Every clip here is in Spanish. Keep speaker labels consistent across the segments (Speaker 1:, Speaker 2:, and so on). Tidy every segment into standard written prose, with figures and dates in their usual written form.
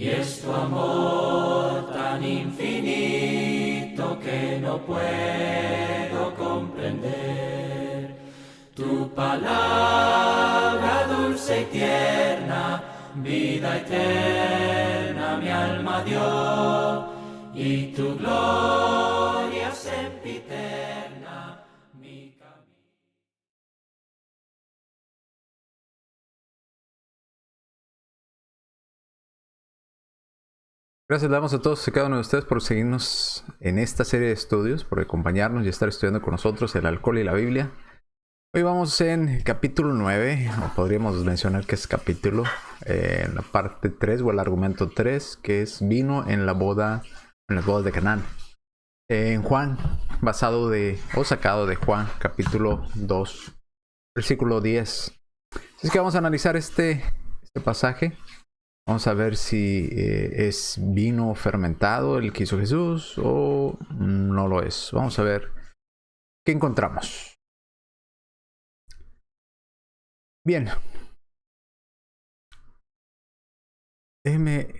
Speaker 1: y es tu amor tan infinito que no puedo comprender. Tu palabra dulce y tierna, vida eterna mi alma dio, y tu gloria sempiterna mi camino.
Speaker 2: Gracias le damos a todos y cada uno de ustedes por seguirnos en esta serie de estudios, por acompañarnos y estar estudiando con nosotros el alcohol y la Biblia. Hoy vamos en el capítulo 9, o podríamos mencionar que es capítulo, en la parte 3 o el argumento 3, que es vino en las bodas de Canaán. En Juan, sacado de Juan, capítulo 2, versículo 10. Así es que vamos a analizar este pasaje. Vamos a ver si es vino fermentado el que hizo Jesús o no lo es. Vamos a ver qué encontramos. Bien. Déjeme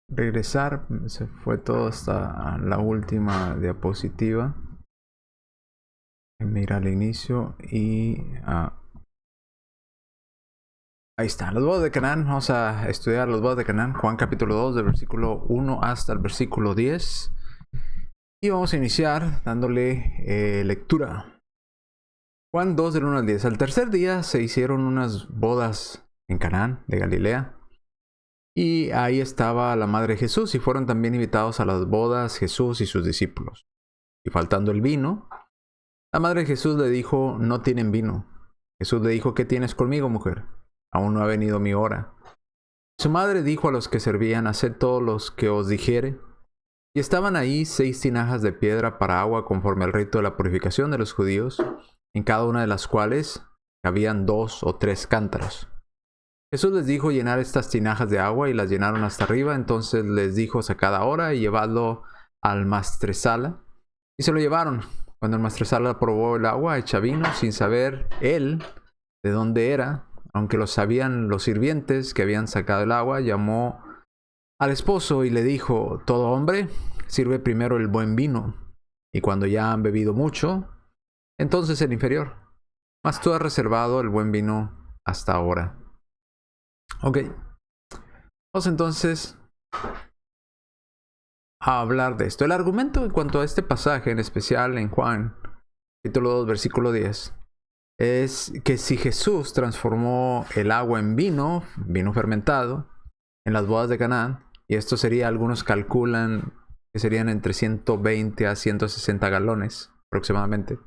Speaker 2: regresar. Se fue todo hasta la última diapositiva. Mira al inicio y... ahí está, los bodas de Canaán. Vamos a estudiar los bodas de Canaán. Juan capítulo 2, del versículo 1 hasta el versículo 10. Y vamos a iniciar dándole lectura. Juan 2, del 1 al 10. Al tercer día se hicieron unas bodas en Canaán de Galilea. Y ahí estaba la madre de Jesús. Y fueron también invitados a las bodas Jesús y sus discípulos. Y faltando el vino, la madre de Jesús le dijo: no tienen vino. Jesús le dijo: ¿qué tienes conmigo, mujer? Aún no ha venido mi hora. Su madre dijo a los que servían: haced todo lo que os dijere. Y estaban ahí 6 tinajas de piedra para agua conforme al rito de la purificación de los judíos, en cada una de las cuales cabían 2 o 3 cántaros. Jesús les dijo llenar estas tinajas de agua, y las llenaron hasta arriba. Entonces les dijo: sacad ahora y llevadlo al maestresala. Y se lo llevaron. Cuando el maestresala probó el agua hecha vino, sin saber él de dónde era, aunque lo sabían los sirvientes que habían sacado el agua, llamó al esposo y le dijo: todo hombre sirve primero el buen vino, y cuando ya han bebido mucho, entonces el inferior. Mas tú has reservado el buen vino hasta ahora. Ok. Vamos entonces a hablar de esto. El argumento en cuanto a este pasaje, en especial en Juan, capítulo 2, versículo 10, es que si Jesús transformó el agua en vino fermentado, en las bodas de Canaán, y esto sería, algunos calculan que serían entre 120 a 160 galones aproximadamente.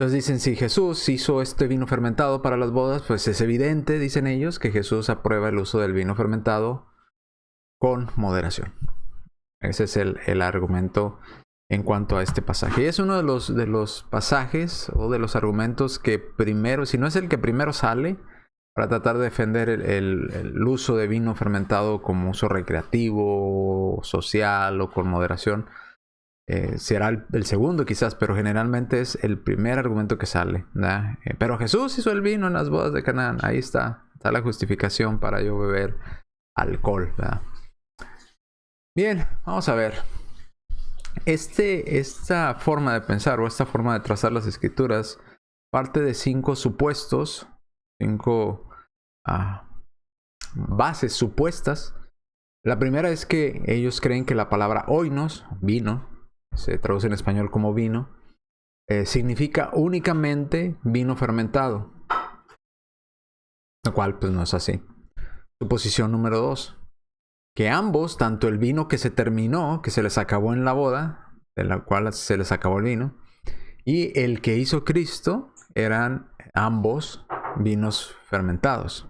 Speaker 2: Entonces dicen, si Jesús hizo este vino fermentado para las bodas, pues es evidente, dicen ellos, que Jesús aprueba el uso del vino fermentado con moderación. Ese es el argumento en cuanto a este pasaje. Y es uno de los pasajes o de los argumentos que primero, si no es el que primero sale, para tratar de defender el uso de vino fermentado como uso recreativo, social o con moderación. Será el segundo quizás, pero generalmente es el primer argumento que sale, ¿verdad? Pero Jesús hizo el vino en las bodas de Canaán. Ahí está la justificación para yo beber alcohol, ¿verdad? Bien, vamos a ver. Esta forma de pensar o esta forma de trazar las escrituras parte de 5 supuestos, 5 bases supuestas. La primera es que ellos creen que la palabra oinos, vino, se traduce en español como vino, significa únicamente vino fermentado, lo cual pues no es así. Suposición número 2, que ambos, tanto el vino que se terminó, que se les acabó en la boda, de la cual se les acabó el vino, y el que hizo Cristo, eran ambos vinos fermentados.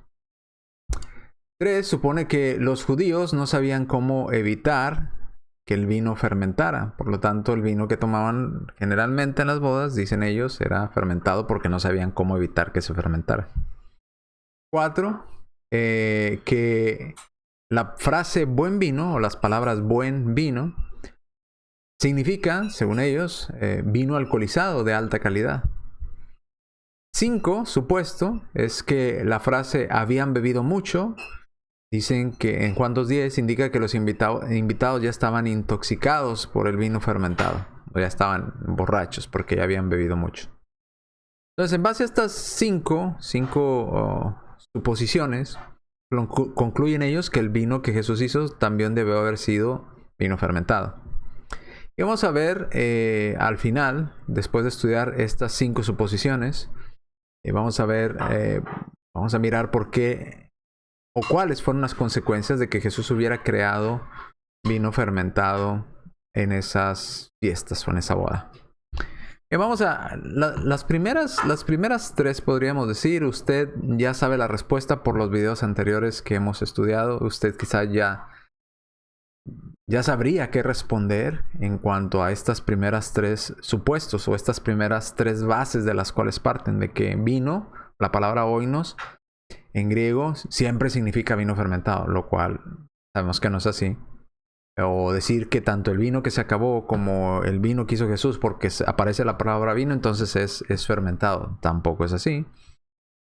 Speaker 2: 3, supone que los judíos no sabían cómo evitar que el vino fermentara. Por lo tanto, el vino que tomaban generalmente en las bodas, dicen ellos, era fermentado porque no sabían cómo evitar que se fermentara. 4, que la frase buen vino, o las palabras buen vino, significa, según ellos, vino alcoholizado de alta calidad. 5, supuesto, es que la frase habían bebido mucho Dicen que en Juan 2:10 indica que los invitados ya estaban intoxicados por el vino fermentado. O ya estaban borrachos porque ya habían bebido mucho. Entonces, en base a estas cinco suposiciones, concluyen ellos que el vino que Jesús hizo también debió haber sido vino fermentado. Y vamos a ver al final, después de estudiar estas 5 suposiciones, vamos a mirar por qué o cuáles fueron las consecuencias de que Jesús hubiera creado vino fermentado en esas fiestas o en esa boda. Vamos a las primeras 3, podríamos decir. Usted ya sabe la respuesta por los videos anteriores que hemos estudiado. Usted quizá ya sabría qué responder en cuanto a estas primeras 3 supuestos o estas primeras 3 bases de las cuales parten, de que vino, la palabra oinos, en griego siempre significa vino fermentado, lo cual sabemos que no es así. O decir que tanto el vino que se acabó como el vino que hizo Jesús, porque aparece la palabra vino, entonces es fermentado. Tampoco es así.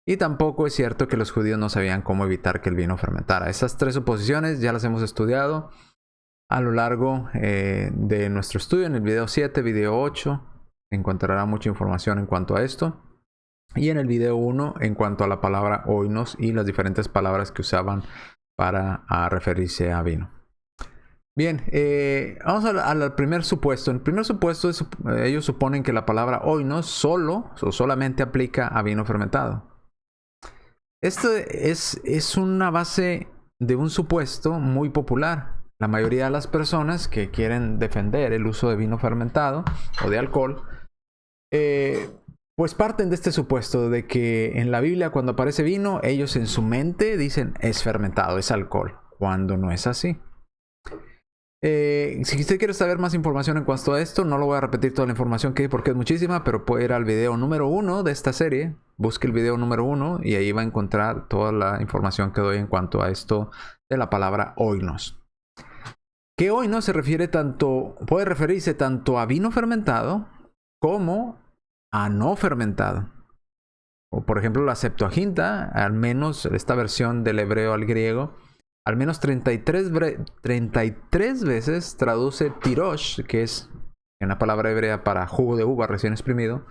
Speaker 2: Y tampoco es cierto que los judíos no sabían cómo evitar que el vino fermentara. Esas 3 suposiciones ya las hemos estudiado a lo largo de nuestro estudio. En el video 7, video 8, encontrará mucha información en cuanto a esto. Y en el video 1, en cuanto a la palabra oinos y las diferentes palabras que usaban para referirse a vino. Bien, vamos al primer supuesto. En el primer supuesto, ellos suponen que la palabra oinos solamente aplica a vino fermentado. Esto es una base de un supuesto muy popular. La mayoría de las personas que quieren defender el uso de vino fermentado o de alcohol, pues parten de este supuesto de que en la Biblia cuando aparece vino, ellos en su mente dicen es fermentado, es alcohol, cuando no es así. Si usted quiere saber más información en cuanto a esto, no lo voy a repetir toda la información que hay porque es muchísima, pero puede ir al video número 1 de esta serie. Busque el video número 1 y ahí va a encontrar toda la información que doy en cuanto a esto de la palabra oinos. Que oinos puede referirse tanto a vino fermentado como a no fermentado. O por ejemplo la Septuaginta, al menos esta versión del hebreo al griego, al menos 33 veces traduce tirosh, que es una palabra hebrea para jugo de uva recién exprimido,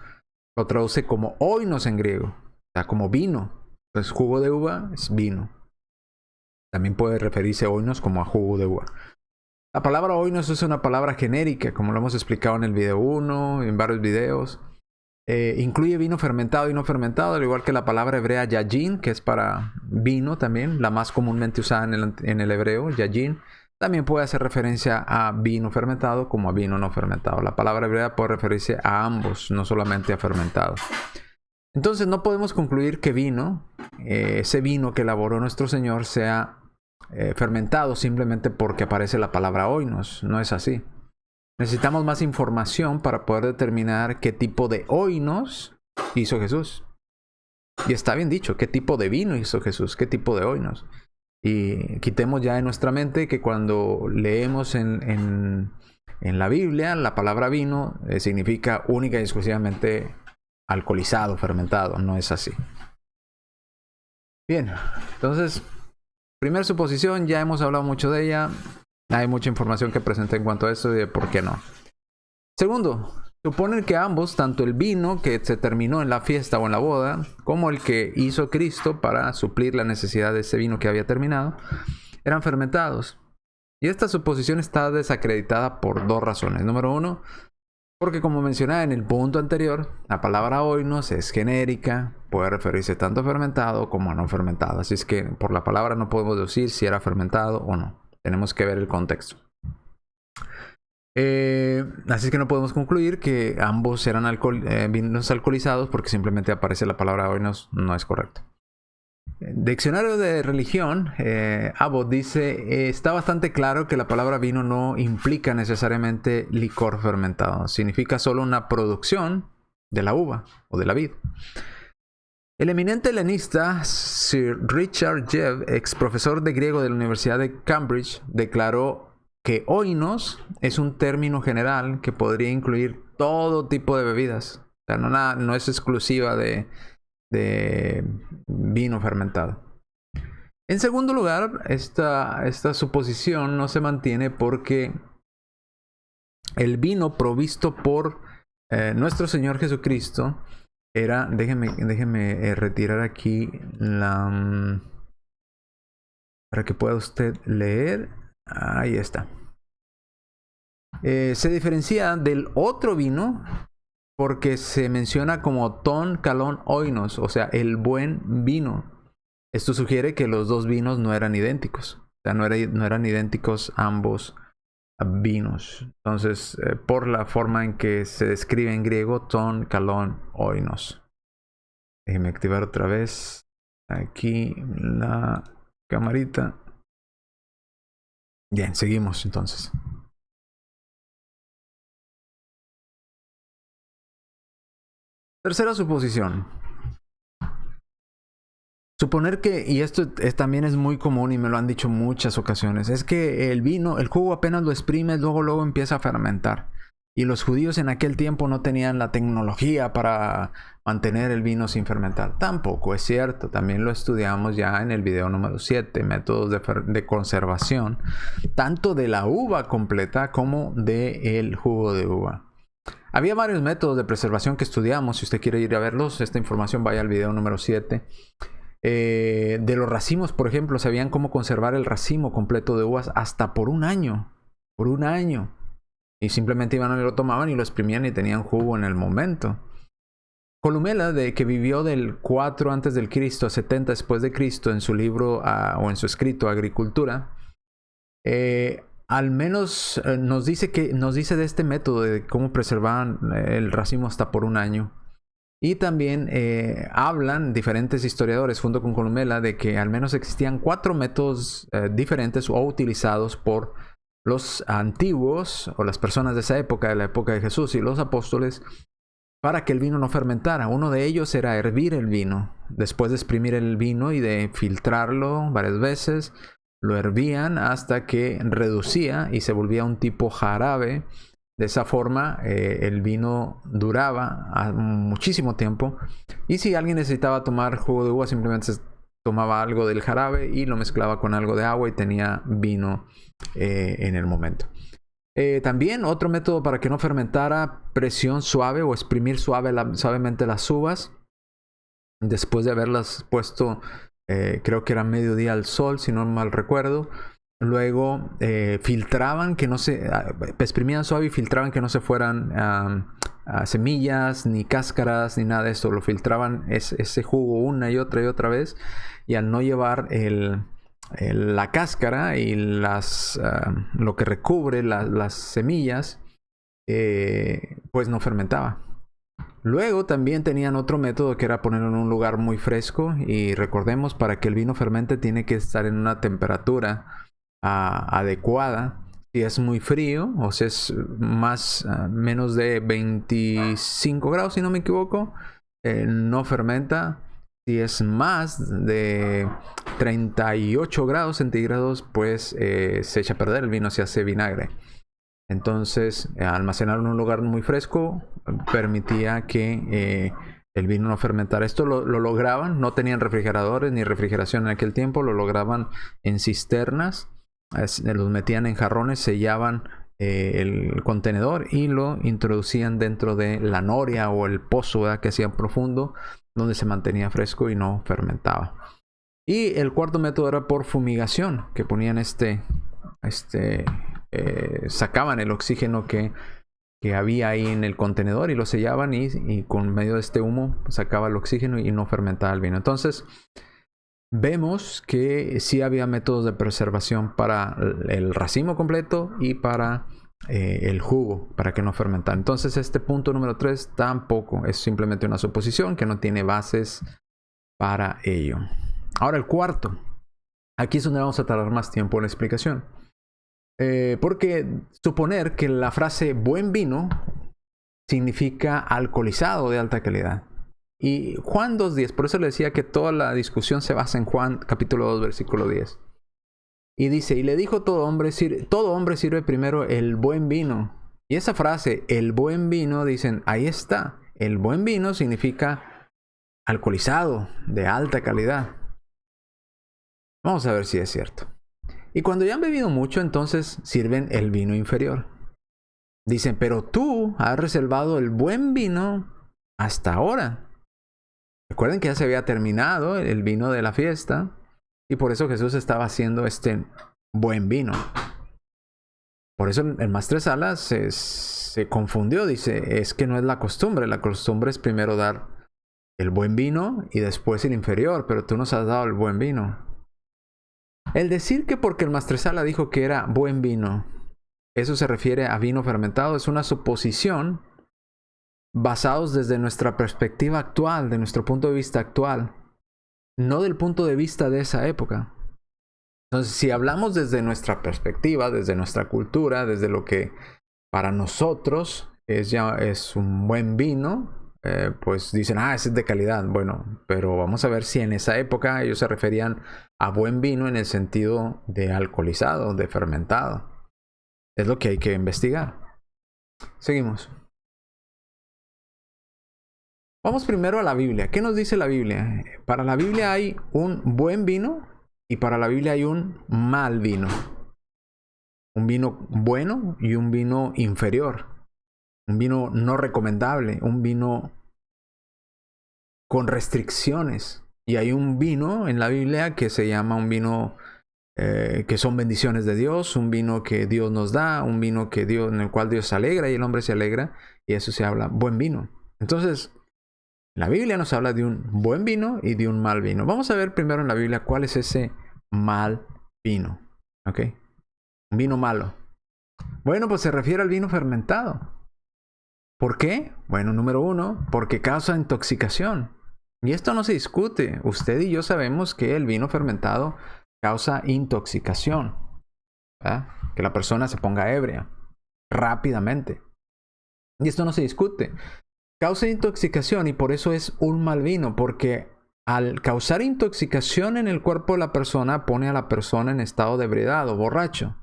Speaker 2: lo traduce como oinos en griego, o sea, como vino. Entonces jugo de uva es vino. También puede referirse oinos como a jugo de uva. La palabra oinos es una palabra genérica, como lo hemos explicado en el video 1, en varios videos. Incluye vino fermentado y no fermentado, al igual que la palabra hebrea yajin, que es para vino también, la más comúnmente usada en el hebreo, yajin. También puede hacer referencia a vino fermentado como a vino no fermentado. La palabra hebrea puede referirse a ambos, no solamente a fermentado. Entonces no podemos concluir que ese vino que elaboró nuestro Señor, sea fermentado simplemente porque aparece la palabra oinos. No es así. Necesitamos más información para poder determinar qué tipo de oinos hizo Jesús. Y está bien dicho, qué tipo de vino hizo Jesús, qué tipo de oinos. Y quitemos ya de nuestra mente que cuando leemos en la Biblia, la palabra vino significa única y exclusivamente alcoholizado, fermentado. No es así. Bien, entonces, primera suposición, ya hemos hablado mucho de ella. Hay mucha información que presenté en cuanto a eso y de por qué no. Segundo, suponen que ambos, tanto el vino que se terminó en la fiesta o en la boda, como el que hizo Cristo para suplir la necesidad de ese vino que había terminado, eran fermentados. Y esta suposición está desacreditada por 2 razones. Número 1, porque como mencionaba en el punto anterior, la palabra oinos es genérica, puede referirse tanto a fermentado como a no fermentado. Así es que por la palabra no podemos decir si era fermentado o no. Tenemos que ver el contexto. Así es que no podemos concluir que ambos eran vinos alcoholizados porque simplemente aparece la palabra oinos. No es correcto. Diccionario de religión, Abbott dice, está bastante claro que la palabra vino no implica necesariamente licor fermentado. Significa solo una producción de la uva o de la vid. El eminente helenista Sir Richard Jebb, ex profesor de griego de la Universidad de Cambridge, declaró que oinos es un término general que podría incluir todo tipo de bebidas. O sea, no es exclusiva de vino fermentado. En segundo lugar, esta suposición no se mantiene porque el vino provisto por nuestro Señor Jesucristo era... Déjeme retirar aquí para que pueda usted leer. Ahí está. Se diferencia del otro vino porque se menciona como ton kalon oinos, o sea, el buen vino. Esto sugiere que los dos vinos no eran idénticos. O sea, no eran idénticos ambos vinos. Entonces, por la forma en que se describe en griego, ton kalon oinos. Déjeme activar otra vez aquí la camarita. Bien, seguimos entonces. Tercera suposición. Suponer que, y esto también es muy común y me lo han dicho muchas ocasiones, es que el jugo apenas lo exprimes, luego empieza a fermentar. Y los judíos en aquel tiempo no tenían la tecnología para mantener el vino sin fermentar. Tampoco es cierto, también lo estudiamos ya en el video número 7, métodos de conservación, tanto de la uva completa como del jugo de uva. Había varios métodos de preservación que estudiamos. Si usted quiere ir a verlos, esta información vaya al video número 7. De los racimos, por ejemplo, sabían cómo conservar el racimo completo de uvas hasta por un año. Por un año. Y simplemente iban y lo tomaban y lo exprimían y tenían jugo en el momento. Columela, que vivió del 4 antes del Cristo a 70 después de Cristo, en su libro o en su escrito Agricultura, al menos nos dice de este método de cómo preservaban el racimo hasta por un año. Y también hablan diferentes historiadores junto con Columela de que al menos existían 4 métodos diferentes o utilizados por los antiguos o las personas de esa época, de la época de Jesús y los apóstoles, para que el vino no fermentara. Uno de ellos era hervir el vino. Después de exprimir el vino y de filtrarlo varias veces, lo hervían hasta que reducía y se volvía un tipo jarabe. De esa forma el vino duraba muchísimo tiempo. Y si alguien necesitaba tomar jugo de uva, simplemente se tomaba algo del jarabe y lo mezclaba con algo de agua y tenía vino en el momento. También otro método para que no fermentara: presión suave o exprimir suavemente las uvas. Después de haberlas puesto, creo que era mediodía al sol, si no mal recuerdo. Luego filtraban que no se... exprimían suave y filtraban que no se fueran semillas, ni cáscaras, ni nada de eso. Lo filtraban ese jugo una y otra vez. Y al no llevar la cáscara y lo que recubre las semillas, pues no fermentaba. Luego también tenían otro método que era ponerlo en un lugar muy fresco. Y recordemos, para que el vino fermente tiene que estar en una temperatura adecuada. Si es muy frío, o si es menos de 25 grados, si no me equivoco, no fermenta. Si es más de 38 grados centígrados, pues se echa a perder el vino, se hace vinagre. Entonces, almacenarlo en un lugar muy fresco permitía que el vino no fermentara. Esto lo lograban, no tenían refrigeradores ni refrigeración en aquel tiempo, lo lograban en cisternas. Los metían en jarrones, sellaban el contenedor y lo introducían dentro de la noria o el pozo, ¿verdad?, que hacían profundo, donde se mantenía fresco y no fermentaba. Y el cuarto método era por fumigación, que ponían sacaban el oxígeno que había ahí en el contenedor y lo sellaban y con medio de este humo sacaba el oxígeno y no fermentaba el vino. Entonces vemos que sí había métodos de preservación para el racimo completo y para el jugo, para que no fermentara. Entonces este punto número 3 tampoco es simplemente una suposición que no tiene bases para ello. Ahora el cuarto. Aquí es donde vamos a tardar más tiempo en la explicación. Porque suponer que la frase buen vino significa alcoholizado de alta calidad. Y Juan 2.10, por eso le decía que toda la discusión se basa en Juan capítulo 2 versículo 10. Y dice, y le dijo todo hombre sirve primero el buen vino. Y esa frase, el buen vino, dicen, ahí está. El buen vino significa alcoholizado de alta calidad. Vamos a ver si es cierto. Y cuando ya han bebido mucho, entonces sirven el vino inferior. Dicen, pero tú has reservado el buen vino hasta ahora. Recuerden que ya se había terminado el vino de la fiesta y por eso Jesús estaba haciendo este buen vino. Por eso el maestresala se confundió. Dice, es que no es la costumbre. La costumbre es primero dar el buen vino y después el inferior, pero tú nos has dado el buen vino. El decir que porque el maestresala dijo que era buen vino, eso se refiere a vino fermentado, es una suposición basados desde nuestra perspectiva actual, de nuestro punto de vista actual, no del punto de vista de esa época. Entonces, si hablamos desde nuestra perspectiva, desde nuestra cultura, desde lo que para nosotros es un buen vino, pues dicen, ese es de calidad. Bueno, pero vamos a ver si en esa época ellos se referían a buen vino en el sentido de alcoholizado, de fermentado. Es lo que hay que investigar. Seguimos. Vamos primero a la Biblia. ¿Qué nos dice la Biblia? Para la Biblia hay un buen vino y para la Biblia hay un mal vino. Un vino bueno y un vino inferior. Un vino no recomendable. Un vino con restricciones. Y hay un vino en la Biblia que se llama un vino que son bendiciones de Dios, un vino que Dios nos da, un vino que en el cual Dios se alegra y el hombre se alegra, y eso se habla buen vino. Entonces, la Biblia nos habla de un buen vino y de un mal vino. Vamos a ver primero en la Biblia cuál es ese mal vino. ¿Ok? Un vino malo. Bueno, pues se refiere al vino fermentado. ¿Por qué? Bueno, número uno, porque causa intoxicación. Y esto no se discute. Usted y yo sabemos que el vino fermentado causa intoxicación, ¿verdad? Que la persona se ponga ebria rápidamente. Y esto no se discute. Causa intoxicación y por eso es un mal vino, porque al causar intoxicación en el cuerpo de la persona, pone a la persona en estado de ebriedad o borracho.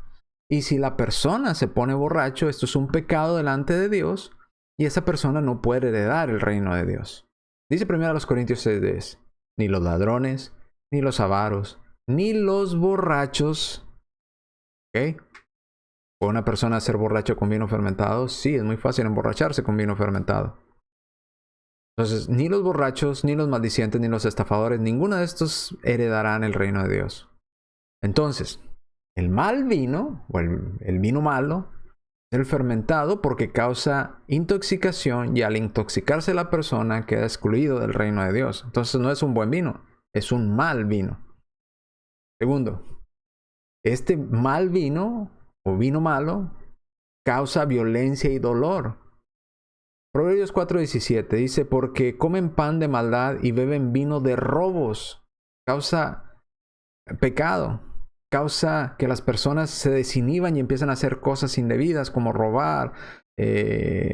Speaker 2: Y si la persona se pone borracho, esto es un pecado delante de Dios y esa persona no puede heredar el reino de Dios. Dice 1 Corintios 6:10, ni los ladrones, ni los avaros, ni los borrachos. ¿Ok? ¿Puede una persona ser borracho con vino fermentado? Sí, es muy fácil emborracharse con vino fermentado. Entonces, ni los borrachos, ni los maldicientes, ni los estafadores, ninguno de estos heredarán el reino de Dios. Entonces, el mal vino, o el vino malo, es el fermentado porque causa intoxicación y al intoxicarse la persona queda excluido del reino de Dios. Entonces no es un buen vino, es un mal vino. Segundo, este mal vino o vino malo causa violencia y dolor. Proverbios 4:17 dice, porque comen pan de maldad y beben vino de robos. Causa pecado. Causa que las personas se desinhiban y empiezan a hacer cosas indebidas como robar.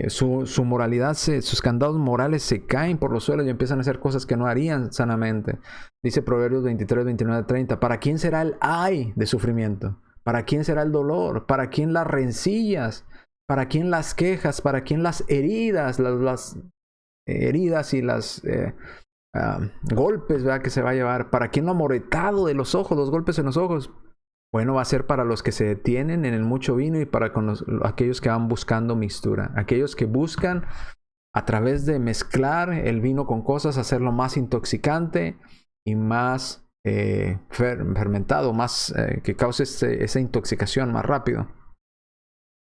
Speaker 2: Su moralidad, sus candados morales se caen por los suelos y empiezan a hacer cosas que no harían sanamente. Dice Proverbios 23, 29, 30. ¿Para quién será el ay de sufrimiento? ¿Para quién será el dolor? ¿Para quién las rencillas? ¿Para quién las quejas? ¿Para quién las heridas? Las heridas y las golpes, ¿verdad? Que se va a llevar. ¿Para quién lo amoretado de los ojos? Los golpes en los ojos. Bueno, va a ser para los que se detienen en el mucho vino y para aquellos que van buscando mixtura. Aquellos que buscan a través de mezclar el vino con cosas, hacerlo más intoxicante y más fermentado, más que cause esa intoxicación más rápido.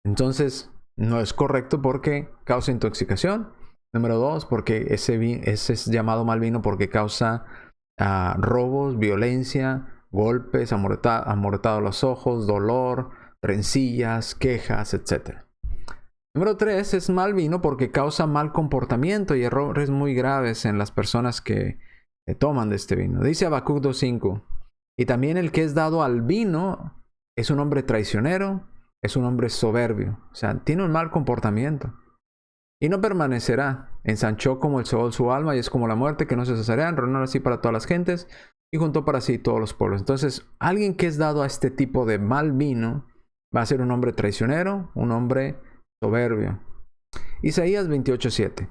Speaker 2: Entonces, no es correcto porque causa intoxicación. Número 2, porque ese es llamado mal vino porque causa robos, violencia, golpes, amoretado los ojos, dolor, rencillas, quejas, etc. Número 3, es mal vino porque causa mal comportamiento y errores muy graves en las personas que toman de este vino. Dice Habacuc 2:5, y también el que es dado al vino es un hombre traicionero, es un hombre soberbio, o sea, tiene un mal comportamiento. Y no permanecerá, ensanchó como el Seol su alma y es como la muerte que no se cesará, enronó así para todas las gentes y juntó para sí todos los pueblos. Entonces, alguien que es dado a este tipo de mal vino va a ser un hombre traicionero, un hombre soberbio. Isaías 28:7.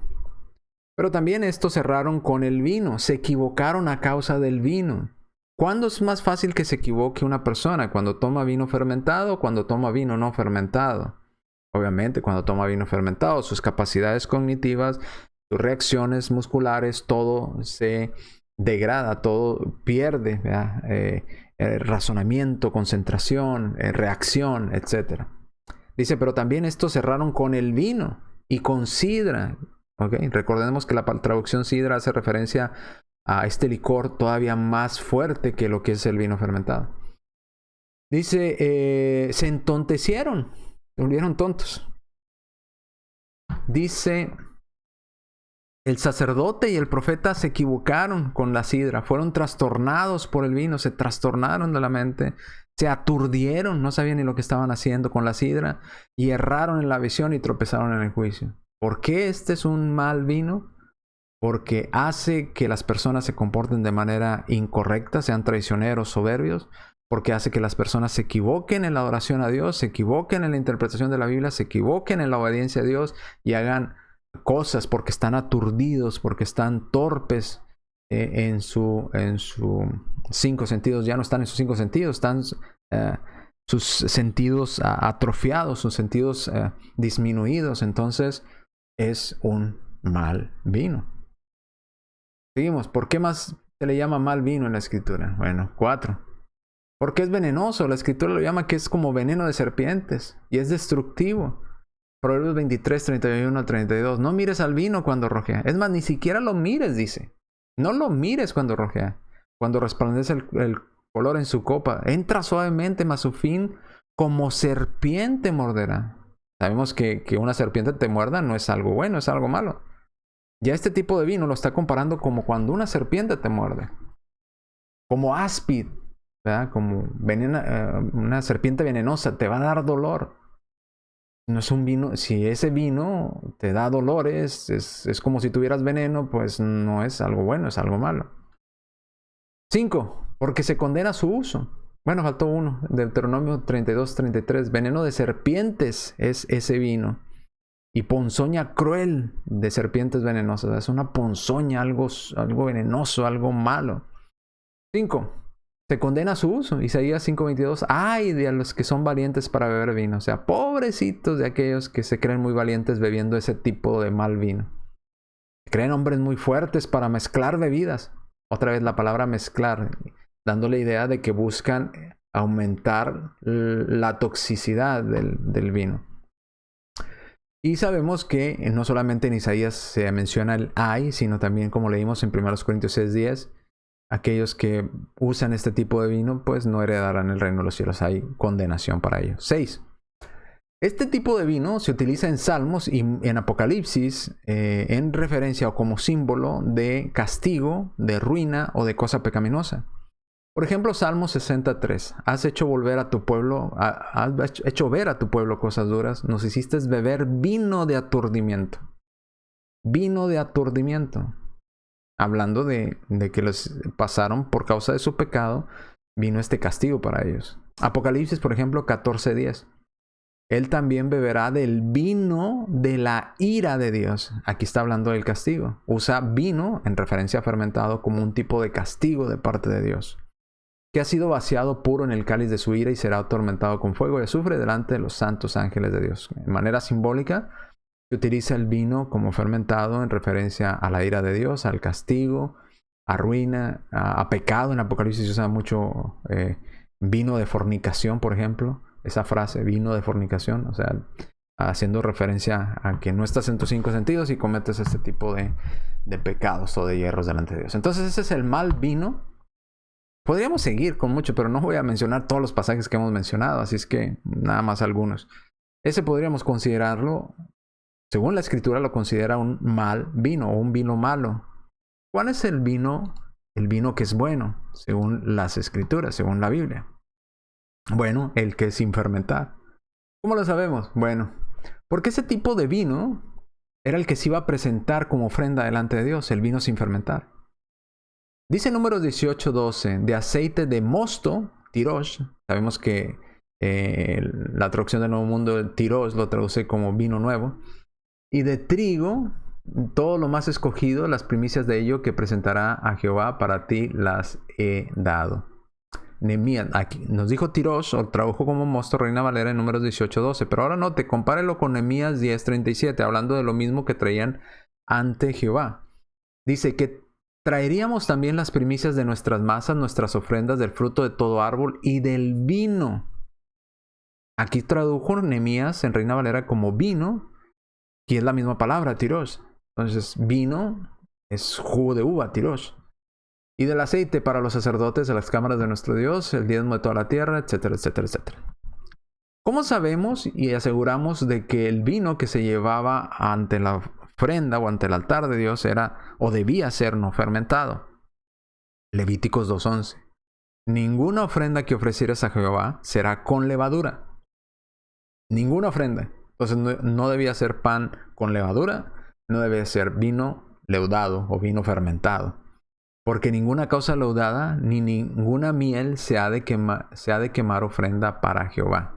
Speaker 2: Pero también estos erraron con el vino, se equivocaron a causa del vino. ¿Cuándo es más fácil que se equivoque una persona? ¿Cuando toma vino fermentado o cuando toma vino no fermentado? Obviamente, cuando toma vino fermentado, sus capacidades cognitivas, sus reacciones musculares, todo se degrada, todo pierde, razonamiento, concentración, reacción, etc. Dice, pero también estos cerraron con el vino y con sidra. ¿Okay? Recordemos que la traducción sidra hace referencia a este licor todavía más fuerte que lo que es el vino fermentado. Dice, se entontecieron, se volvieron tontos. Dice, el sacerdote y el profeta se equivocaron con la sidra, fueron trastornados por el vino, se trastornaron de la mente, se aturdieron, no sabían ni lo que estaban haciendo con la sidra y erraron en la visión y tropezaron en el juicio. ¿Por qué este es un mal vino? Porque hace que las personas se comporten de manera incorrecta, sean traicioneros, soberbios, porque hace que las personas se equivoquen en la adoración a Dios, se equivoquen en la interpretación de la Biblia, se equivoquen en la obediencia a Dios y hagan cosas porque están aturdidos, porque están torpes en sus 5 sentidos. Ya no están en sus 5 sentidos, están sus sentidos atrofiados, sus sentidos disminuidos. Entonces es un mal vino. Seguimos. ¿Por qué más se le llama mal vino en la Escritura? Bueno, 4. Porque es venenoso. La Escritura lo llama que es como veneno de serpientes y es destructivo. Proverbios 23, 31 al 32. No mires al vino cuando rojea. Es más, ni siquiera lo mires, dice. No lo mires cuando rojea. Cuando resplandece el color en su copa. Entra suavemente, mas su fin como serpiente morderá. Sabemos que una serpiente te muerda no es algo bueno, es algo malo. Ya este tipo de vino lo está comparando como cuando una serpiente te muerde. Como áspid, ¿verdad? Como una serpiente venenosa te va a dar dolor. No es un vino, si ese vino te da dolores, es como si tuvieras veneno, pues no es algo bueno, es algo malo. 5. Porque se condena su uso. Bueno, faltó uno. Deuteronomio 32, 33. Veneno de serpientes es ese vino. Y ponzoña cruel de serpientes venenosas. Es una ponzoña, algo venenoso, algo malo. 5. Se condena su uso. Isaías 5:22. ¡Ay de los que son valientes para beber vino! O sea, pobrecitos de aquellos que se creen muy valientes bebiendo ese tipo de mal vino. Se creen hombres muy fuertes para mezclar bebidas. Otra vez la palabra mezclar, dando la idea de que buscan aumentar la toxicidad del vino. Y sabemos que no solamente en Isaías se menciona el ay, sino también, como leímos en 1 Corintios 6:10, aquellos que usan este tipo de vino, pues no heredarán el reino de los cielos. Hay condenación para ellos. 6. Este tipo de vino se utiliza en Salmos y en Apocalipsis en referencia o como símbolo de castigo, de ruina o de cosa pecaminosa. Por ejemplo, Salmo 63. Has hecho volver a tu pueblo, has hecho ver a tu pueblo cosas duras. Nos hiciste beber vino de aturdimiento. Vino de aturdimiento. Hablando de que los pasaron por causa de su pecado, vino este castigo para ellos. Apocalipsis, por ejemplo, 14:10. Él también beberá del vino de la ira de Dios. Aquí está hablando del castigo. Usa vino, en referencia a fermentado, como un tipo de castigo de parte de Dios, que ha sido vaciado puro en el cáliz de su ira y será atormentado con fuego y azufre delante de los santos ángeles de Dios. De manera simbólica, se utiliza el vino como fermentado en referencia a la ira de Dios, al castigo, a ruina, a pecado. En Apocalipsis se usa mucho vino de fornicación, por ejemplo. Esa frase, vino de fornicación, o sea, haciendo referencia a que no estás en tus 5 sentidos y cometes este tipo de pecados o de hierros delante de Dios. Entonces ese es el mal vino. Podríamos seguir con mucho, pero no voy a mencionar todos los pasajes que hemos mencionado, así es que nada más algunos. Ese podríamos considerarlo, según la Escritura lo considera un mal vino o un vino malo. ¿Cuál es el vino? El vino que es bueno, según las Escrituras, según la Biblia. Bueno, el que es sin fermentar. ¿Cómo lo sabemos? Bueno, porque ese tipo de vino era el que se iba a presentar como ofrenda delante de Dios, el vino sin fermentar. Dice Números 18:12, de aceite de mosto, tirosh. Sabemos que la traducción del Nuevo Mundo, el tirosh, lo traduce como vino nuevo. Y de trigo, todo lo más escogido, las primicias de ello que presentará a Jehová, para ti las he dado. Nehemías, aquí nos dijo Tirosh, o tradujo como mosto, Reina Valera, en Números 18:12, pero ahora no, te compárelo con Nehemías 10:37, hablando de lo mismo que traían ante Jehová. Dice que traeríamos también las primicias de nuestras masas, nuestras ofrendas, del fruto de todo árbol y del vino. Aquí tradujo Nehemías en Reina Valera como vino, y es la misma palabra, Tirosh. Entonces, vino es jugo de uva, Tirosh. Y del aceite para los sacerdotes de las cámaras de nuestro Dios, el diezmo de toda la tierra, etcétera, etcétera, etcétera. ¿Cómo sabemos y aseguramos de que el vino que se llevaba ante la ofrenda o ante el altar de Dios era o debía ser no fermentado? Levíticos 2:11. Ninguna ofrenda que ofrecieras a Jehová será con levadura. Ninguna ofrenda. Entonces no debía ser pan con levadura, no debía ser vino leudado o vino fermentado. Porque ninguna causa leudada ni ninguna miel se ha de quemar ofrenda para Jehová.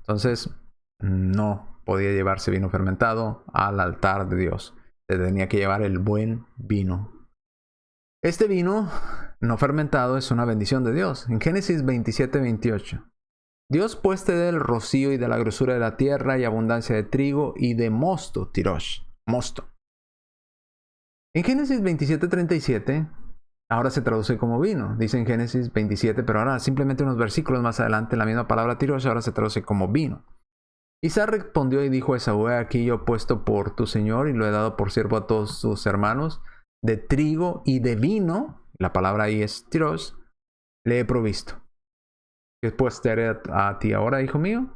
Speaker 2: Entonces, no podía llevarse vino fermentado al altar de Dios. Se tenía que llevar el buen vino. Este vino no fermentado es una bendición de Dios. En Génesis 27:28. Dios pues te dé el rocío y de la grosura de la tierra y abundancia de trigo y de mosto, Tirosh, mosto. En Génesis 27:37, ahora se traduce como vino. Dice en Génesis 27, pero ahora simplemente unos versículos más adelante, la misma palabra Tirosh ahora se traduce como vino. Isaac respondió y dijo a Esaú: aquí yo he puesto por tu señor y lo he dado por siervo a todos sus hermanos, de trigo y de vino, la palabra ahí es Tirosh, le he provisto. Después te haré a ti ahora, hijo mío.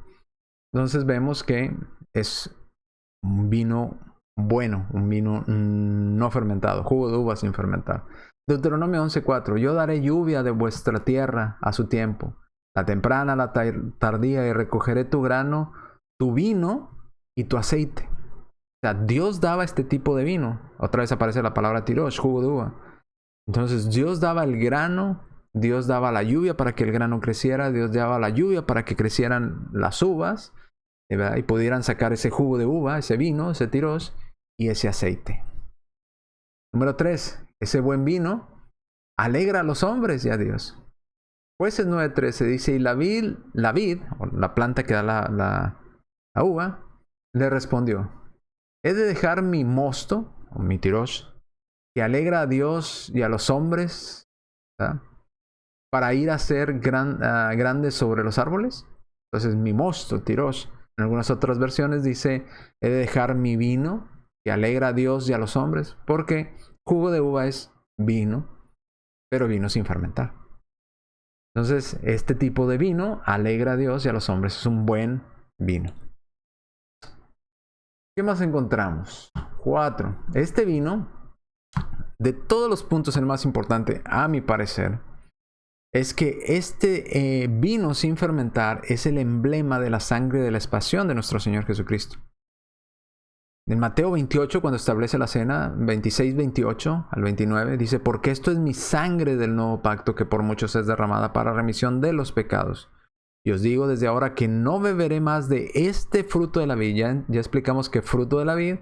Speaker 2: Entonces vemos que es un vino bueno, un vino no fermentado, jugo de uva sin fermentar. Deuteronomio 11:4. Yo daré lluvia de vuestra tierra a su tiempo, la temprana, la tardía, y recogeré tu grano, tu vino y tu aceite. O sea, Dios daba este tipo de vino. Otra vez aparece la palabra tirosh, jugo de uva. Entonces Dios daba el grano, Dios daba la lluvia para que el grano creciera, Dios daba la lluvia para que crecieran las uvas, ¿verdad? Y pudieran sacar ese jugo de uva, ese vino, ese tirosh y ese aceite. Número 3. Ese buen vino alegra a los hombres y a Dios. Jueces 9:13 dice: y la vid, o la planta que da la uva, le respondió: he de dejar mi mosto, o mi tirosh, que alegra a Dios y a los hombres, ¿verdad?, para ir a ser grandes sobre los árboles. Entonces mi mosto, tirosh. En algunas otras versiones dice: he de dejar mi vino, que alegra a Dios y a los hombres, porque jugo de uva es vino, pero vino sin fermentar. Entonces, este tipo de vino alegra a Dios y a los hombres. Es un buen vino. ¿Qué más encontramos? 4. Este vino, de todos los puntos, el más importante, a mi parecer, es que este vino sin fermentar es el emblema de la sangre de la expiación de nuestro Señor Jesucristo. En Mateo 28, cuando establece la cena, 26:28 al 29, dice: porque esto es mi sangre del nuevo pacto, que por muchos es derramada para remisión de los pecados. Y os digo desde ahora que no beberé más de este fruto de la vid. Ya explicamos que fruto de la vid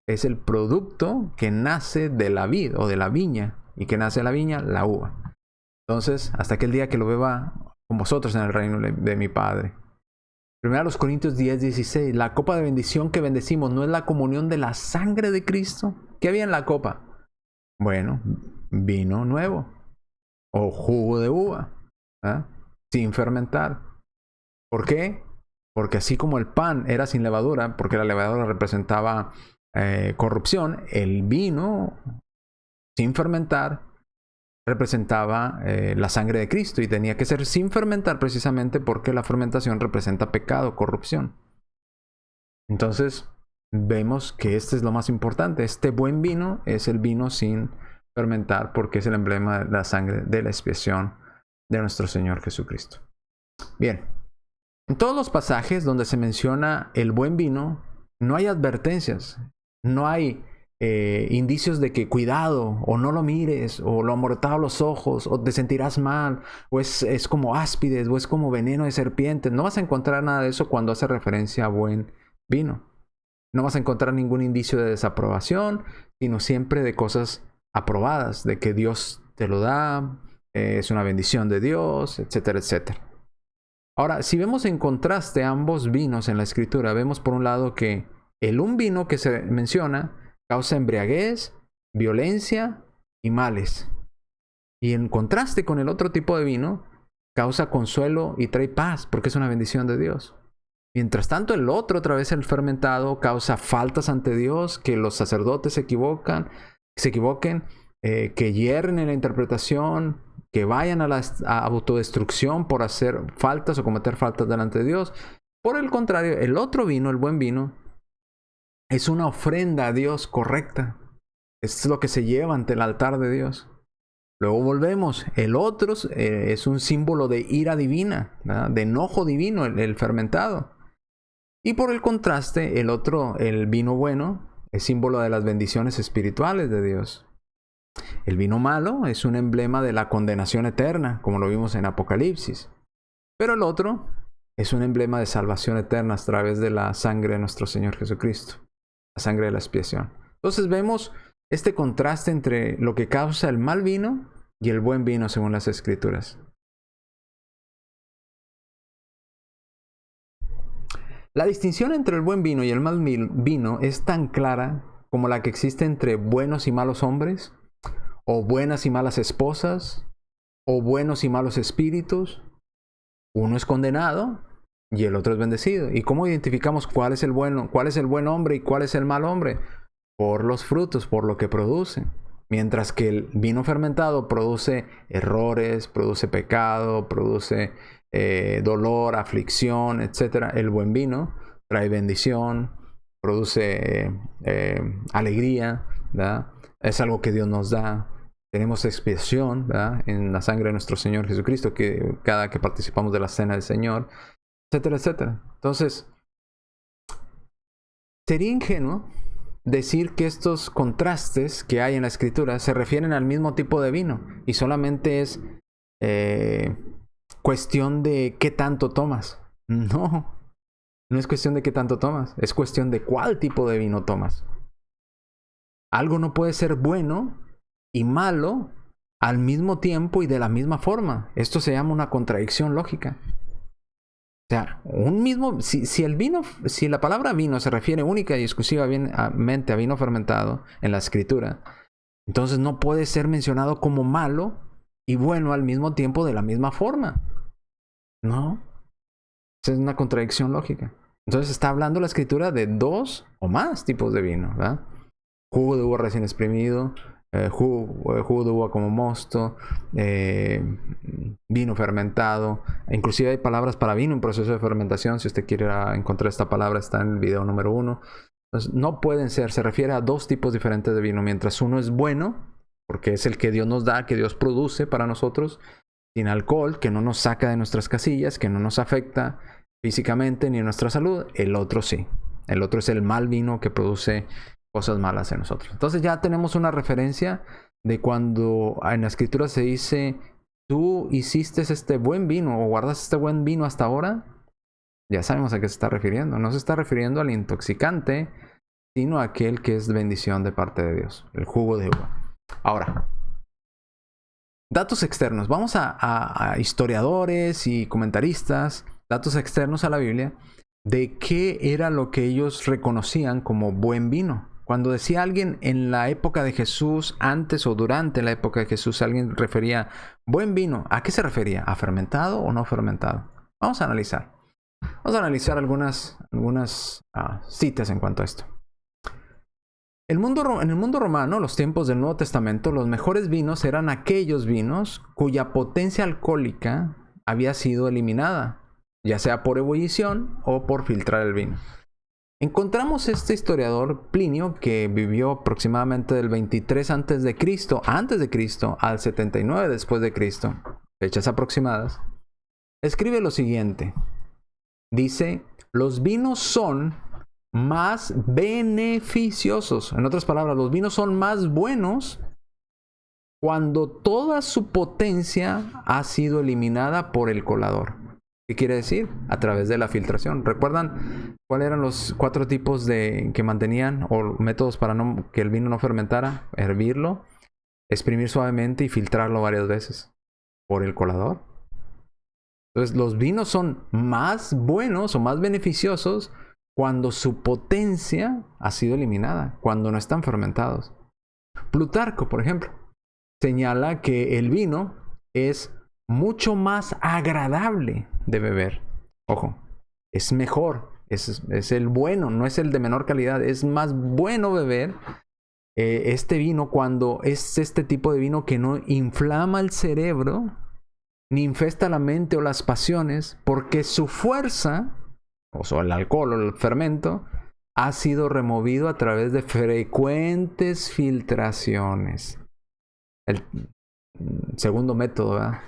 Speaker 2: es el producto que nace de la vid o de la viña. ¿Y que nace de la viña? La uva. Entonces, hasta aquel día que lo beba con vosotros en el reino de mi Padre. 1 Corintios 10:16. La copa de bendición que bendecimos no es la comunión de la sangre de Cristo. ¿Qué había en la copa? Bueno, vino nuevo o jugo de uva, ¿eh?, sin fermentar. ¿Por qué? Porque así como el pan era sin levadura, porque la levadura representaba corrupción, el vino sin fermentar representaba la sangre de Cristo, y tenía que ser sin fermentar precisamente porque la fermentación representa pecado, corrupción. Entonces vemos que este es lo más importante. Este buen vino es el vino sin fermentar, porque es el emblema de la sangre de la expiación de nuestro Señor Jesucristo. Bien, en todos los pasajes donde se menciona el buen vino, no hay advertencias, no hay indicios de que cuidado, o no lo mires, o lo amortado los ojos, o te sentirás mal, o es como áspides, o es como veneno de serpientes. No vas a encontrar nada de eso cuando hace referencia a buen vino. No vas a encontrar ningún indicio de desaprobación, sino siempre de cosas aprobadas, de que Dios te lo da, es una bendición de Dios, etcétera, etcétera. Ahora, si vemos en contraste ambos vinos en la Escritura, vemos por un lado que un vino que se menciona causa embriaguez, violencia y males. Y en contraste con el otro tipo de vino, causa consuelo y trae paz, porque es una bendición de Dios. Mientras tanto, el otro, otra vez el fermentado, causa faltas ante Dios, que los sacerdotes se equivoquen, que hierren en la interpretación, que vayan a la autodestrucción por hacer faltas o cometer faltas delante de Dios. Por el contrario, el otro vino, el buen vino, es una ofrenda a Dios correcta. Es lo que se lleva ante el altar de Dios. Luego volvemos. El otro es un símbolo de ira divina, ¿verdad? De enojo divino, el fermentado. Y por el contraste, el otro, el vino bueno, es símbolo de las bendiciones espirituales de Dios. El vino malo es un emblema de la condenación eterna, como lo vimos en Apocalipsis. Pero el otro es un emblema de salvación eterna a través de la sangre de nuestro Señor Jesucristo, la sangre de la expiación. Entonces vemos este contraste entre lo que causa el mal vino y el buen vino según las Escrituras. La distinción entre el buen vino y el mal vino es tan clara como la que existe entre buenos y malos hombres, o buenas y malas esposas, o buenos y malos espíritus. Uno es condenado y el otro es bendecido. ¿Y cómo identificamos cuál es el bueno, cuál es el buen hombre y cuál es el mal hombre? Por los frutos, por lo que produce. Mientras que el vino fermentado produce errores, produce pecado, produce dolor, aflicción, etc. El buen vino trae bendición, produce alegría, ¿verdad? Es algo que Dios nos da. Tenemos expiación, ¿verdad? En la sangre de nuestro Señor Jesucristo, que cada que participamos de la cena del Señor, etcétera, etcétera. Entonces, sería ingenuo decir que estos contrastes que hay en la Escritura se refieren al mismo tipo de vino y solamente es cuestión de qué tanto tomas. No es cuestión de qué tanto tomas, es cuestión de cuál tipo de vino tomas. Algo no puede ser bueno y malo al mismo tiempo y de la misma forma. Esto se llama una contradicción lógica. O sea, si la palabra vino se refiere única y exclusivamente a vino fermentado en la Escritura, entonces no puede ser mencionado como malo y bueno al mismo tiempo de la misma forma. No. Esa es una contradicción lógica. Entonces está hablando la Escritura de dos o más tipos de vino, ¿verdad? Jugo de uva recién exprimido, jugo de uva como mosto, vino fermentado. Inclusive hay palabras para vino en proceso de fermentación. Si usted quiere encontrar esta palabra, está en el video número 1. Entonces, no pueden ser, se refiere a dos tipos diferentes de vino. Mientras uno es bueno, porque es el que Dios nos da, que Dios produce para nosotros, sin alcohol, que no nos saca de nuestras casillas, que no nos afecta físicamente ni en nuestra salud. El otro sí. El otro es el mal vino que produce cosas malas en nosotros. Entonces ya tenemos una referencia de cuando en la Escritura se dice: tú hiciste este buen vino o guardaste este buen vino hasta ahora. Ya sabemos a qué se está refiriendo. No se está refiriendo al intoxicante, sino a aquel que es bendición de parte de Dios, el jugo de uva. Ahora, datos externos. Vamos a historiadores y comentaristas, datos externos a la Biblia, de qué era lo que ellos reconocían como buen vino. Cuando decía alguien en la época de Jesús, antes o durante la época de Jesús, alguien refería buen vino, ¿a qué se refería? ¿A fermentado o no fermentado? Vamos a analizar. Vamos a analizar algunas citas en cuanto a esto. En el mundo romano, los tiempos del Nuevo Testamento, los mejores vinos eran aquellos vinos cuya potencia alcohólica había sido eliminada, ya sea por ebullición o por filtrar el vino. Encontramos este historiador Plinio, que vivió aproximadamente del 23 antes de Cristo al 79 después de Cristo, fechas aproximadas. Escribe lo siguiente. Dice: los vinos son más beneficiosos. En otras palabras, los vinos son más buenos cuando toda su potencia ha sido eliminada por el colador. ¿Qué quiere decir? A través de la filtración. ¿Recuerdan cuáles eran los 4 tipos que mantenían o métodos para que el vino no fermentara? Hervirlo, exprimir suavemente y filtrarlo varias veces por el colador. Entonces, los vinos son más buenos o más beneficiosos cuando su potencia ha sido eliminada, cuando no están fermentados. Plutarco, por ejemplo, señala que el vino es mucho más agradable de beber. Ojo, es mejor, es el bueno, no es el de menor calidad. Es más bueno beber este vino cuando es este tipo de vino que no inflama el cerebro, ni infesta la mente o las pasiones, porque su fuerza, o sea, el alcohol o el fermento, ha sido removido a través de frecuentes filtraciones. El segundo método, ¿verdad?,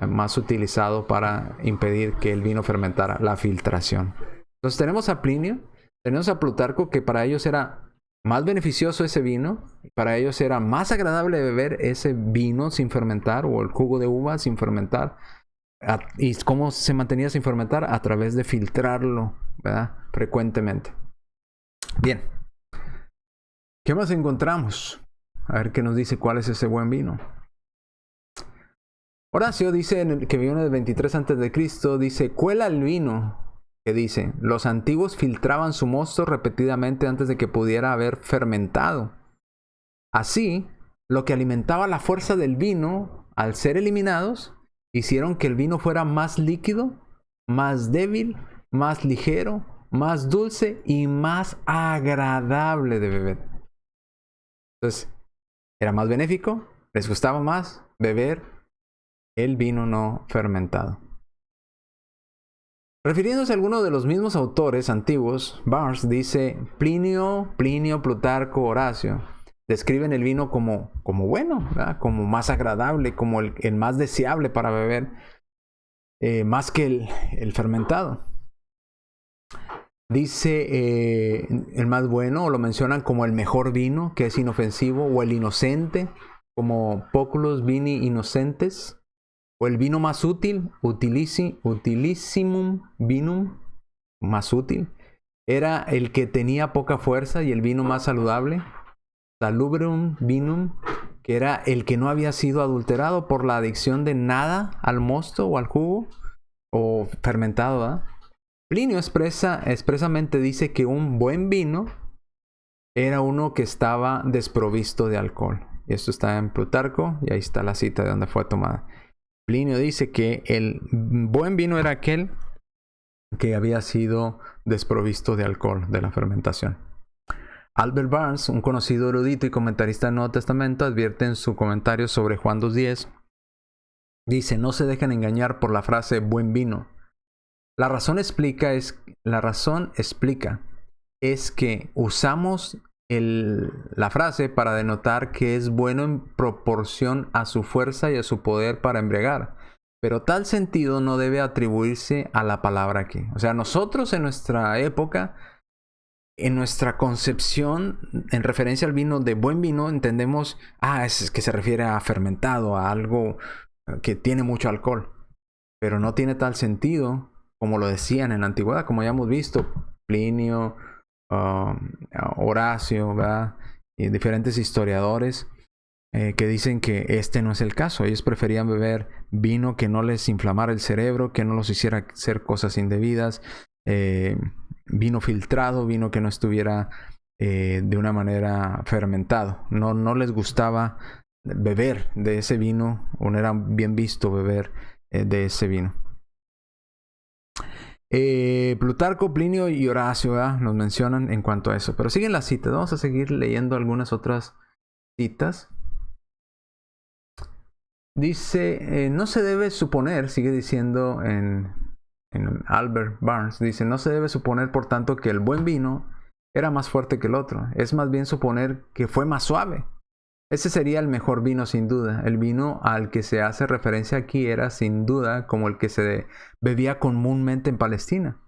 Speaker 2: más utilizado para impedir que el vino fermentara, la filtración. Entonces tenemos a Plinio, tenemos a Plutarco, que para ellos era más beneficioso ese vino, para ellos era más agradable beber ese vino sin fermentar, o el jugo de uva sin fermentar. ¿Y cómo se mantenía sin fermentar? A través de filtrarlo, ¿verdad?, frecuentemente. Bien, ¿qué más encontramos? A ver qué nos dice cuál es ese buen vino. Horacio dice, que vivió en el 23 a.C., dice, cuela el vino, que dice, los antiguos filtraban su mosto repetidamente antes de que pudiera haber fermentado. Así, lo que alimentaba la fuerza del vino, al ser eliminados, hicieron que el vino fuera más líquido, más débil, más ligero, más dulce y más agradable de beber. Entonces, era más benéfico, les gustaba más beber el vino no fermentado. Refiriéndose a alguno de los mismos autores antiguos, Barnes dice, Plinio, Plutarco, Horacio describen el vino como bueno, ¿verdad?, como más agradable, como el más deseable para beber, más que el fermentado. Dice el más bueno, o lo mencionan como el mejor vino, que es inofensivo, o el inocente, como Populus Vini Innocentes, o el vino más útil, utilissimum vinum, más útil. Era el que tenía poca fuerza y el vino más saludable. Salubrum vinum, que era el que no había sido adulterado por la adicción de nada al mosto o al jugo, o fermentado, ¿verdad? Plinio expresamente dice que un buen vino era uno que estaba desprovisto de alcohol. Y esto está en Plutarco, y ahí está la cita de donde fue tomada. Plinio dice que el buen vino era aquel que había sido desprovisto de alcohol, de la fermentación. Albert Barnes, un conocido erudito y comentarista del Nuevo Testamento, advierte en su comentario sobre Juan 2:10, dice, no se dejen engañar por la frase buen vino. La razón explica es que usamos la frase para denotar que es bueno en proporción a su fuerza y a su poder para embriagar. Pero tal sentido no debe atribuirse a la palabra aquí. O sea, nosotros en nuestra época, en nuestra concepción, en referencia al vino de buen vino, entendemos, es que se refiere a fermentado, a algo que tiene mucho alcohol. Pero no tiene tal sentido como lo decían en la antigüedad, como ya hemos visto, Plinio, Horacio, ¿verdad?, y diferentes historiadores que dicen que este no es el caso. Ellos preferían beber vino que no les inflamara el cerebro, que no los hiciera hacer cosas indebidas, vino filtrado, vino que no estuviera de una manera fermentado. No les gustaba beber de ese vino, o no era bien visto beber de ese vino. Plutarco, Plinio y Horacio, ¿verdad?, nos mencionan en cuanto a eso. Pero siguen las citas. Vamos a seguir leyendo algunas otras citas. Dice, no se debe suponer, sigue diciendo en Albert Barnes, dice, no se debe suponer por tanto que el buen vino era más fuerte que el otro. Es más bien suponer que fue más suave. Ese sería el mejor vino sin duda. El vino al que se hace referencia aquí era sin duda como el que se bebía comúnmente en Palestina.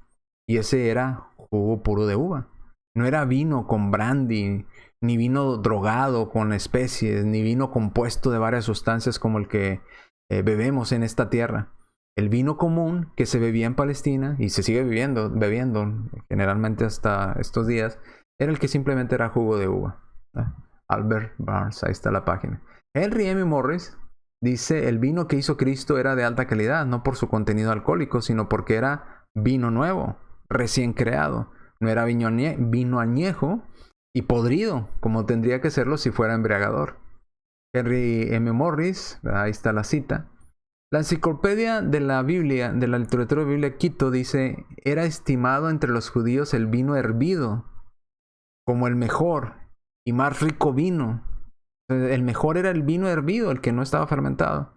Speaker 2: Y ese era jugo puro de uva. No era vino con brandy, ni vino drogado con especies, ni vino compuesto de varias sustancias como el que bebemos en esta tierra. El vino común que se bebía en Palestina y se sigue bebiendo generalmente hasta estos días, era el que simplemente era jugo de uva. Albert Barnes, ahí está la página. Henry M. Morris dice: el vino que hizo Cristo era de alta calidad, no por su contenido alcohólico, sino porque era vino nuevo, recién creado. No era vino añejo y podrido, como tendría que serlo si fuera embriagador. Henry M. Morris, ahí está la cita. La enciclopedia de la Biblia, de la literatura de Biblia, Quito, dice: era estimado entre los judíos el vino hervido como el mejor y más rico vino. El mejor era el vino hervido, el que no estaba fermentado.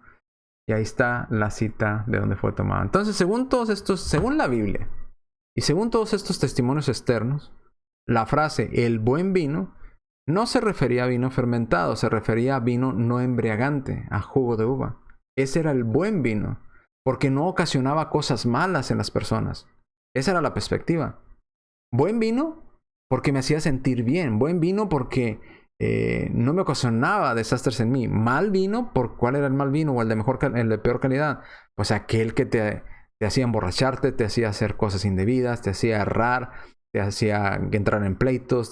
Speaker 2: Y ahí está la cita de donde fue tomado. Entonces, según la Biblia y según todos estos testimonios externos, la frase "el buen vino" no se refería a vino fermentado, se refería a vino no embriagante, a jugo de uva. Ese era el buen vino, porque no ocasionaba cosas malas en las personas. Esa era la perspectiva. Buen vino porque me hacía sentir bien. Buen vino porque no me ocasionaba desastres en mí. Mal vino, ¿cuál era el mal vino o el de peor calidad? Pues aquel que te hacía emborracharte, te hacía hacer cosas indebidas, te hacía errar, te hacía entrar en pleitos,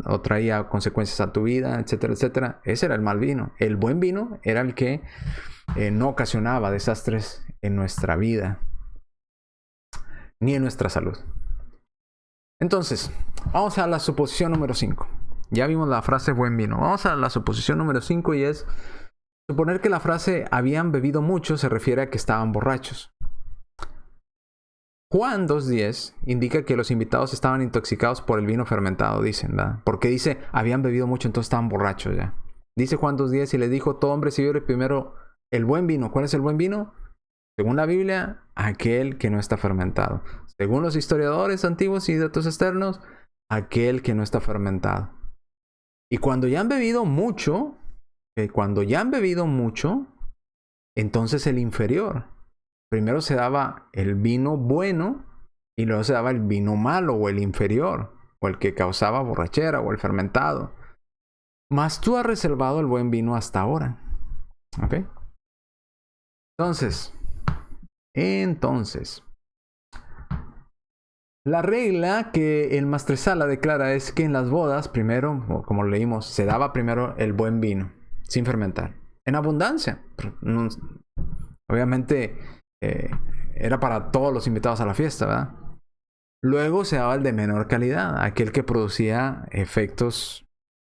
Speaker 2: o traía consecuencias a tu vida, etcétera, etcétera. Ese era el mal vino. El buen vino era el que no ocasionaba desastres en nuestra vida ni en nuestra salud. Entonces, vamos a la suposición número 5. Ya vimos la frase buen vino. Vamos a la suposición número 5 y es suponer que la frase habían bebido mucho se refiere a que estaban borrachos. Juan 2:10 indica que los invitados estaban intoxicados por el vino fermentado, dicen, ¿verdad? Porque dice, habían bebido mucho, entonces estaban borrachos ya. Dice Juan 2:10: y le dijo: todo hombre sirve primero el buen vino. ¿Cuál es el buen vino? Según la Biblia, aquel que no está fermentado. Según los historiadores antiguos y datos externos, aquel que no está fermentado. Y cuando ya han bebido mucho, entonces el inferior. Primero se daba el vino bueno y luego se daba el vino malo o el inferior, o el que causaba borrachera o el fermentado. Mas tú has reservado el buen vino hasta ahora. ¿Ok? Entonces, la regla que el Maestresala declara es que en las bodas, primero, o como leímos, se daba primero el buen vino, sin fermentar, en abundancia. Obviamente, era para todos los invitados a la fiesta, ¿verdad? Luego se daba el de menor calidad, aquel que producía efectos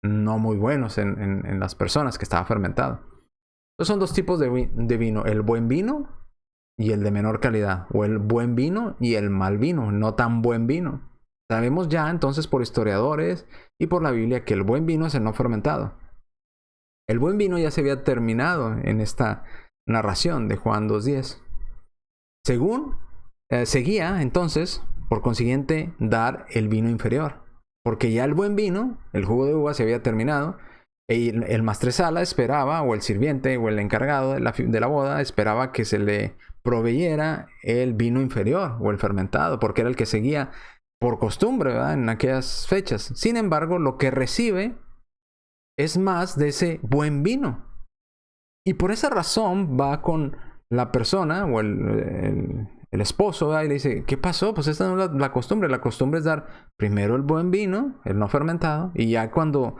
Speaker 2: no muy buenos en las personas, que estaba fermentado. Entonces son dos tipos de vino: el buen vino y el de menor calidad, o el buen vino y el mal vino, no tan buen vino. Sabemos ya entonces por historiadores y por la Biblia que el buen vino es el no fermentado. El buen vino ya se había terminado en esta narración de Juan 2:10. Seguía entonces, por consiguiente, dar el vino inferior, porque ya el buen vino, el jugo de uva, se había terminado. Y el Maestresala esperaba, o el sirviente, o el encargado de la boda, esperaba que se le proveyera el vino inferior, o el fermentado, porque era el que seguía por costumbre, ¿verdad?, en aquellas fechas. Sin embargo, lo que recibe es más de ese buen vino. Y por esa razón va con la persona, o el esposo, ¿verdad?, y le dice: ¿qué pasó? Pues esta no es la costumbre. La costumbre es dar primero el buen vino, el no fermentado, y ya cuando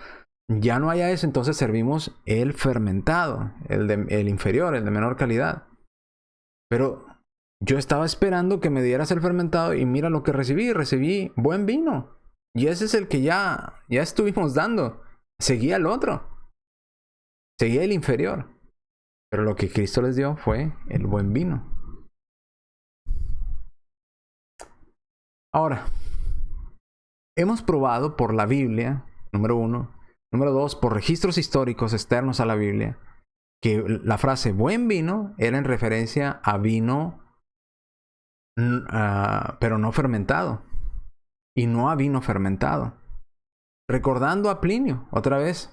Speaker 2: ya no haya eso, entonces servimos el fermentado, el inferior, el de menor calidad. Pero yo estaba esperando que me dieras el fermentado y mira lo que recibí buen vino. Y ese es el que ya estuvimos dando. Seguía el otro. Seguía el inferior. Pero lo que Cristo les dio fue el buen vino. Ahora, hemos probado por la Biblia, número 1. Número 2, por registros históricos externos a la Biblia, que la frase buen vino era en referencia a vino, pero no fermentado, y no a vino fermentado. Recordando a Plinio, otra vez,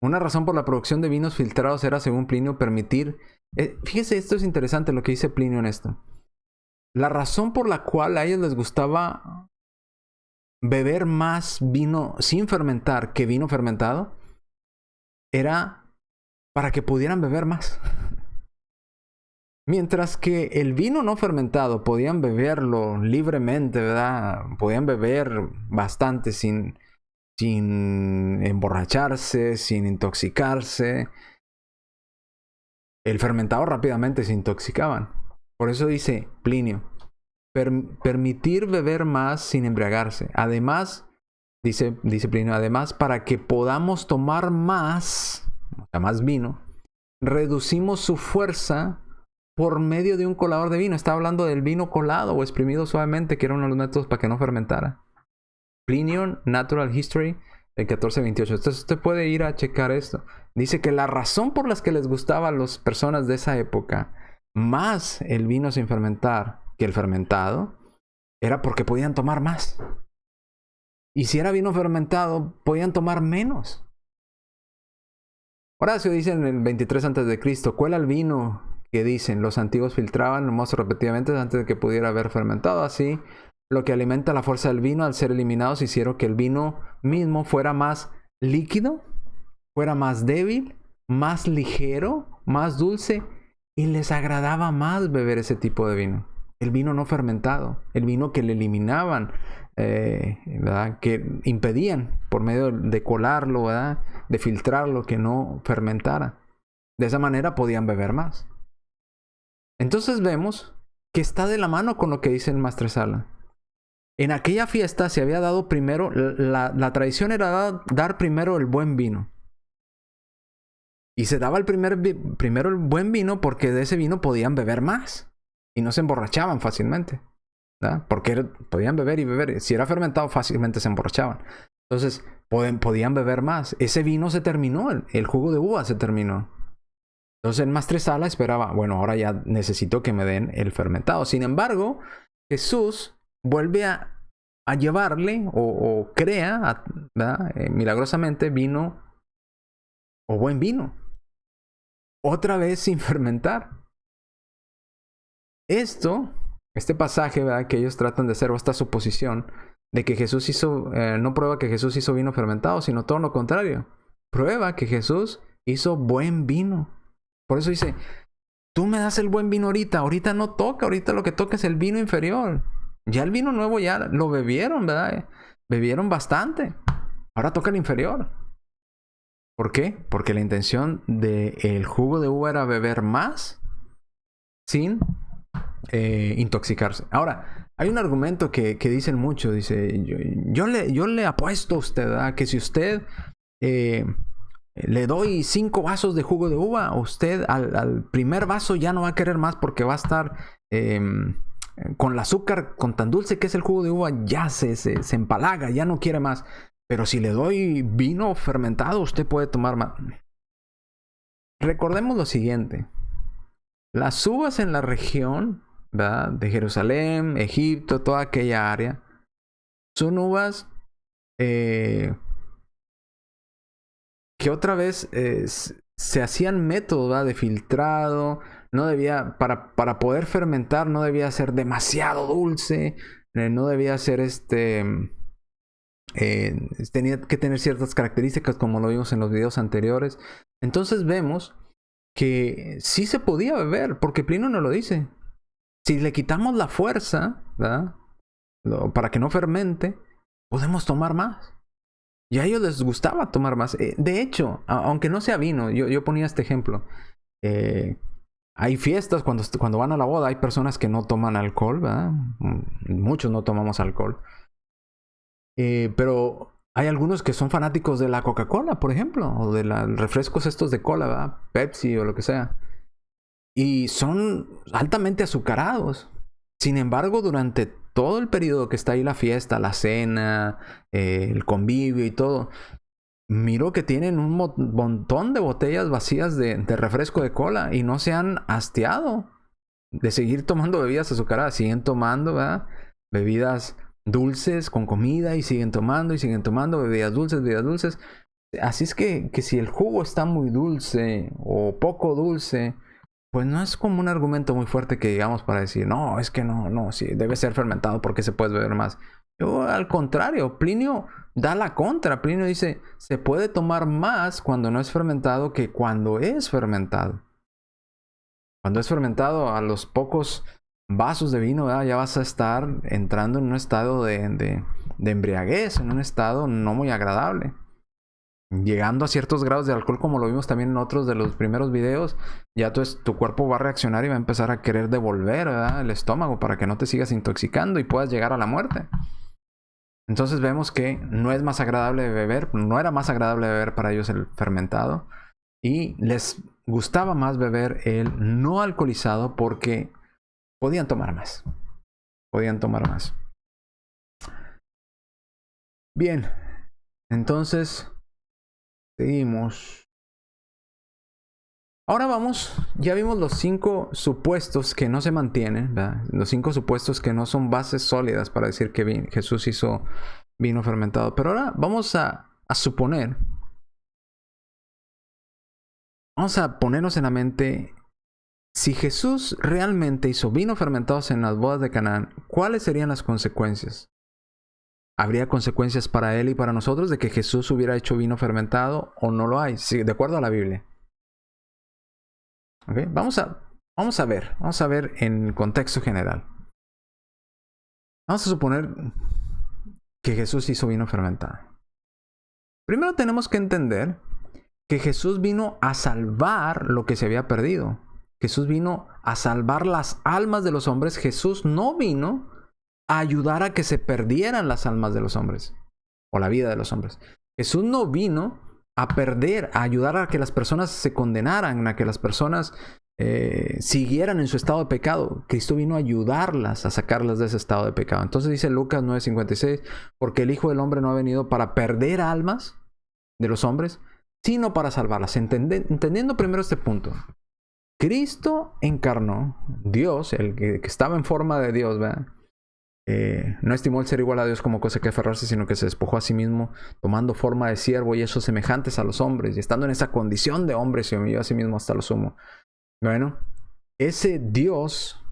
Speaker 2: una razón por la producción de vinos filtrados era, según Plinio, permitir... fíjese, esto es interesante lo que dice Plinio en esto. La razón por la cual a ellos les gustaba beber más vino sin fermentar que vino fermentado era para que pudieran beber más. Mientras que el vino no fermentado podían beberlo libremente, ¿verdad? Podían beber bastante sin emborracharse, sin intoxicarse. El fermentado rápidamente se intoxicaban. Por eso dice Plinio, permitir beber más sin embriagarse. Además, dice Plinio, además para que podamos tomar más, o sea, más vino, reducimos su fuerza por medio de un colador de vino. Está hablando del vino colado o exprimido suavemente, que era uno de los métodos para que no fermentara. Plinio, Natural History, el 1428. Entonces usted puede ir a checar esto. Dice que la razón por las que les gustaba a las personas de esa época más el vino sin fermentar que el fermentado era porque podían tomar más. Y si era vino fermentado, podían tomar menos. Horacio dice en el 23 a.C., cuela el vino que dicen los antiguos filtraban el mosto repetidamente antes de que pudiera haber fermentado. Así, lo que alimenta la fuerza del vino al ser eliminados hicieron que el vino mismo fuera más líquido, fuera más débil, más ligero, más dulce, y les agradaba más beber ese tipo de vino. El vino no fermentado, el vino que le eliminaban, ¿verdad? Que impedían por medio de colarlo, ¿verdad? De filtrarlo, que no fermentara. De esa manera podían beber más. Entonces vemos que está de la mano con lo que dice el Maestresala. En aquella fiesta se había dado primero, la tradición era dar primero el buen vino. Y se daba primero el buen vino porque de ese vino podían beber más. Y no se emborrachaban fácilmente, ¿verdad? Porque podían beber y beber. Si era fermentado, fácilmente se emborrachaban. Entonces, podían beber más. Ese vino se terminó, el jugo de uva se terminó. Entonces el Maestresala esperaba, bueno, ahora ya necesito que me den el fermentado. Sin embargo, Jesús vuelve a llevarle o crea, milagrosamente, vino o buen vino. Otra vez sin fermentar. Este pasaje, ¿verdad?, que ellos tratan de hacer, o esta suposición de que Jesús no prueba que Jesús hizo vino fermentado, sino todo lo contrario. Prueba que Jesús hizo buen vino. Por eso dice, tú me das el buen vino ahorita no toca, ahorita lo que toca es el vino inferior. Ya el vino nuevo ya lo bebieron, ¿verdad? Bebieron bastante. Ahora toca el inferior. ¿Por qué? Porque la intención del jugo de uva era beber más sin intoxicarse. Ahora, hay un argumento que dicen mucho. Dice, yo le apuesto a usted, ¿verdad?, que si usted le doy 5 vasos de jugo de uva, usted al primer vaso ya no va a querer más porque va a estar con el azúcar, con tan dulce que es el jugo de uva, ya se empalaga, ya no quiere más. Pero si le doy vino fermentado, usted puede tomar más. Recordemos lo siguiente. Las uvas en la región, ¿verdad?, de Jerusalén, Egipto, toda aquella área, son uvas que otra vez se hacían métodos, ¿verdad?, de filtrado. No debía, para poder fermentar, no debía ser demasiado dulce, no debía ser tenía que tener ciertas características, como lo vimos en los videos anteriores. Entonces vemos que sí se podía beber, porque Plinio nos lo dice. Si le quitamos la fuerza, ¿verdad?, para que no fermente, podemos tomar más. Y a ellos les gustaba tomar más. De hecho, aunque no sea vino, yo ponía este ejemplo. Hay fiestas, cuando van a la boda, hay personas que no toman alcohol, ¿verdad? Muchos no tomamos alcohol. Pero hay algunos que son fanáticos de la Coca-Cola, por ejemplo, o de los refrescos estos de cola, ¿verdad?, Pepsi o lo que sea. Y son altamente azucarados. Sin embargo, durante todo el periodo que está ahí la fiesta, la cena, el convivio y todo, miro que tienen un montón de botellas vacías de refresco de cola y no se han hastiado de seguir tomando bebidas azucaradas. Siguen tomando, ¿verdad?, bebidas dulces con comida y siguen tomando bebidas dulces. Así es que si el jugo está muy dulce o poco dulce, pues no es como un argumento muy fuerte que digamos para decir, no, es que no, sí, debe ser fermentado porque se puede beber más. Yo, al contrario, Plinio da la contra. Plinio dice, se puede tomar más cuando no es fermentado que cuando es fermentado. Cuando es fermentado, a los pocos vasos de vino, ¿verdad?, ya vas a estar entrando en un estado de embriaguez, en un estado no muy agradable. Llegando a ciertos grados de alcohol, como lo vimos también en otros de los primeros videos, ya tu cuerpo va a reaccionar y va a empezar a querer devolver, ¿verdad?, el estómago para que no te sigas intoxicando y puedas llegar a la muerte. Entonces vemos que no es más agradable de beber, no era más agradable de beber para ellos el fermentado, y les gustaba más beber el no alcoholizado porque podían tomar más. Podían tomar más. Bien, entonces seguimos. Ahora vamos, ya vimos los 5 supuestos que no se mantienen, ¿verdad? Los 5 supuestos que no son bases sólidas para decir que Jesús hizo vino fermentado. Pero ahora vamos a suponer, vamos a ponernos en la mente, si Jesús realmente hizo vino fermentado en las bodas de Canaán, ¿cuáles serían las consecuencias? ¿Habría consecuencias para él y para nosotros de que Jesús hubiera hecho vino fermentado o no lo hay? Sí, de acuerdo a la Biblia. ¿Okay? Vamos a ver en contexto general. Vamos a suponer que Jesús hizo vino fermentado. Primero tenemos que entender que Jesús vino a salvar lo que se había perdido. Jesús vino a salvar las almas de los hombres. Jesús no vino a ayudar a que se perdieran las almas de los hombres o la vida de los hombres. Jesús no vino a ayudar a que las personas se condenaran, a que las personas siguieran en su estado de pecado. Cristo vino a ayudarlas a sacarlas de ese estado de pecado. Entonces dice Lucas 9:56, porque el Hijo del Hombre no ha venido para perder almas de los hombres, sino para salvarlas. Entendiendo primero este punto. Cristo encarnó, Dios, el que estaba en forma de Dios, ¿verdad? No estimó el ser igual a Dios como cosa que aferrarse, sino que se despojó a sí mismo, tomando forma de siervo y esos semejantes a los hombres, y estando en esa condición de hombre se humilló a sí mismo hasta lo sumo. Bueno, ese Dios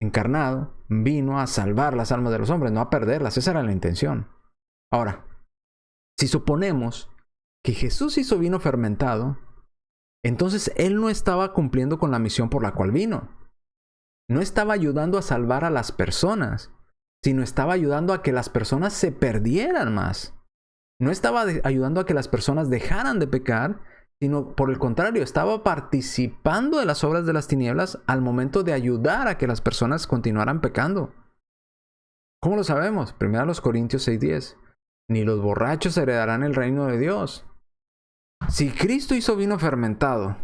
Speaker 2: encarnado vino a salvar las almas de los hombres, no a perderlas. Esa era la intención. Ahora, si suponemos que Jesús hizo vino fermentado, entonces Él no estaba cumpliendo con la misión por la cual vino. No estaba ayudando a salvar a las personas, sino estaba ayudando a que las personas se perdieran más. No estaba ayudando a que las personas dejaran de pecar, sino por el contrario, estaba participando de las obras de las tinieblas al momento de ayudar a que las personas continuaran pecando. ¿Cómo lo sabemos? 1 Corintios 6:10. Ni los borrachos heredarán el reino de Dios. Si Cristo hizo vino fermentado,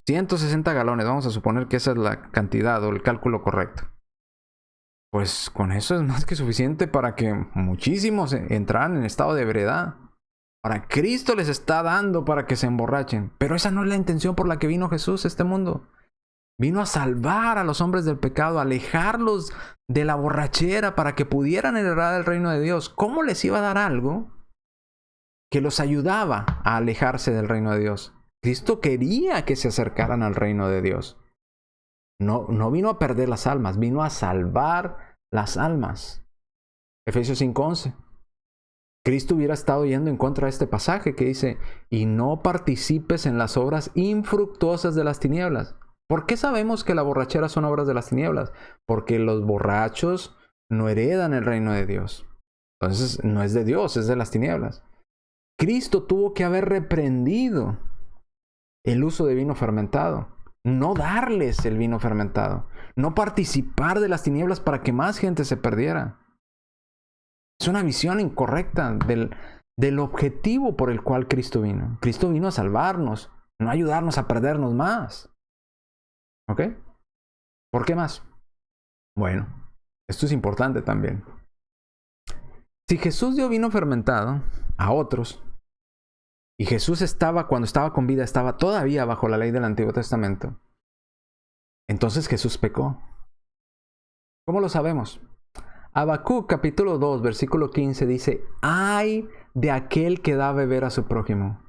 Speaker 2: 160 galones, vamos a suponer que esa es la cantidad o el cálculo correcto, pues con eso es más que suficiente para que muchísimos entraran en estado de ebriedad. Ahora, Cristo les está dando para que se emborrachen, pero esa no es la intención por la que vino Jesús a este mundo. Vino a salvar a los hombres del pecado, a alejarlos de la borrachera para que pudieran heredar el reino de Dios. ¿Cómo les iba a dar algo que los ayudaba a alejarse del reino de Dios? Cristo quería que se acercaran al reino de Dios. No vino a perder las almas, vino a salvar las almas. Efesios 5:11. Cristo hubiera estado yendo en contra de este pasaje que dice, y no participes en las obras infructuosas de las tinieblas. ¿Por qué sabemos que la borrachera son obras de las tinieblas? Porque los borrachos no heredan el reino de Dios. Entonces no es de Dios, es de las tinieblas. Cristo tuvo que haber reprendido el uso de vino fermentado. No darles el vino fermentado. No participar de las tinieblas para que más gente se perdiera. Es una visión incorrecta del objetivo por el cual Cristo vino. Cristo vino a salvarnos, no a ayudarnos a perdernos más. ¿Ok? ¿Por qué más? Bueno, esto es importante también. Si Jesús dio vino fermentado a otros, y Jesús cuando estaba con vida, estaba todavía bajo la ley del Antiguo Testamento, entonces Jesús pecó. ¿Cómo lo sabemos? Habacuc capítulo 2, versículo 15 dice, ¡ay de aquel que da a beber a su prójimo!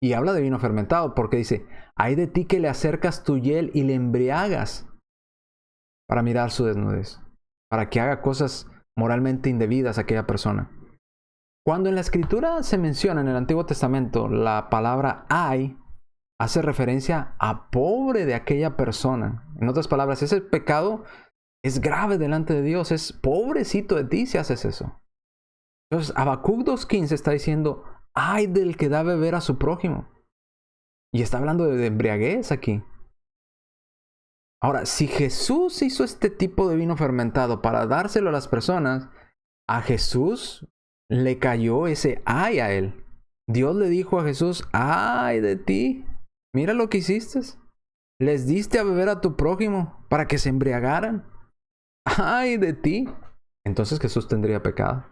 Speaker 2: Y habla de vino fermentado porque dice, ¡ay de ti que le acercas tu hiel y le embriagas para mirar su desnudez! Para que haga cosas moralmente indebidas a aquella persona. Cuando en la Escritura se menciona en el Antiguo Testamento la palabra ay, hace referencia a pobre de aquella persona. En otras palabras, ese pecado es grave delante de Dios. Es pobrecito de ti si haces eso. Entonces, Habacuc 2:15 está diciendo, ay del que da a beber a su prójimo. Y está hablando de embriaguez aquí. Ahora, si Jesús hizo este tipo de vino fermentado para dárselo a las personas, a Jesús le cayó ese ay a él. Dios le dijo a Jesús, ay de ti, mira lo que hiciste. Les diste a beber a tu prójimo para que se embriagaran. Ay de ti. Entonces Jesús tendría pecado.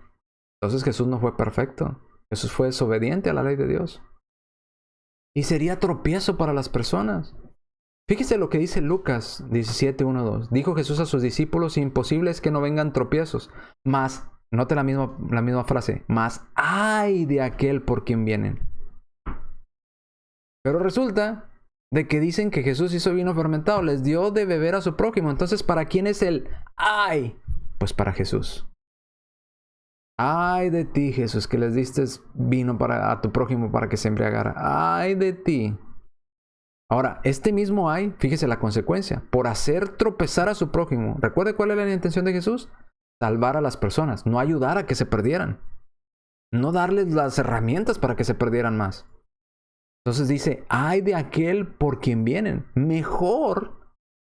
Speaker 2: Entonces Jesús no fue perfecto. Jesús fue desobediente a la ley de Dios. Y sería tropiezo para las personas. Fíjese lo que dice Lucas 17:1-2. Dijo Jesús a sus discípulos, imposible es que no vengan tropiezos. Mas, note la misma frase, mas ay de aquel por quien vienen. Pero resulta de que dicen que Jesús hizo vino fermentado, les dio de beber a su prójimo. Entonces, ¿para quién es el ay? Pues para Jesús. Ay de ti, Jesús, que les diste vino a tu prójimo para que se embriagara. Ay de ti. Ahora, este mismo ay, fíjese la consecuencia, por hacer tropezar a su prójimo. ¿Recuerde cuál era la intención de Jesús? Salvar a las personas, no ayudar a que se perdieran. No darles las herramientas para que se perdieran más. Entonces dice, ay de aquel por quien vienen. Mejor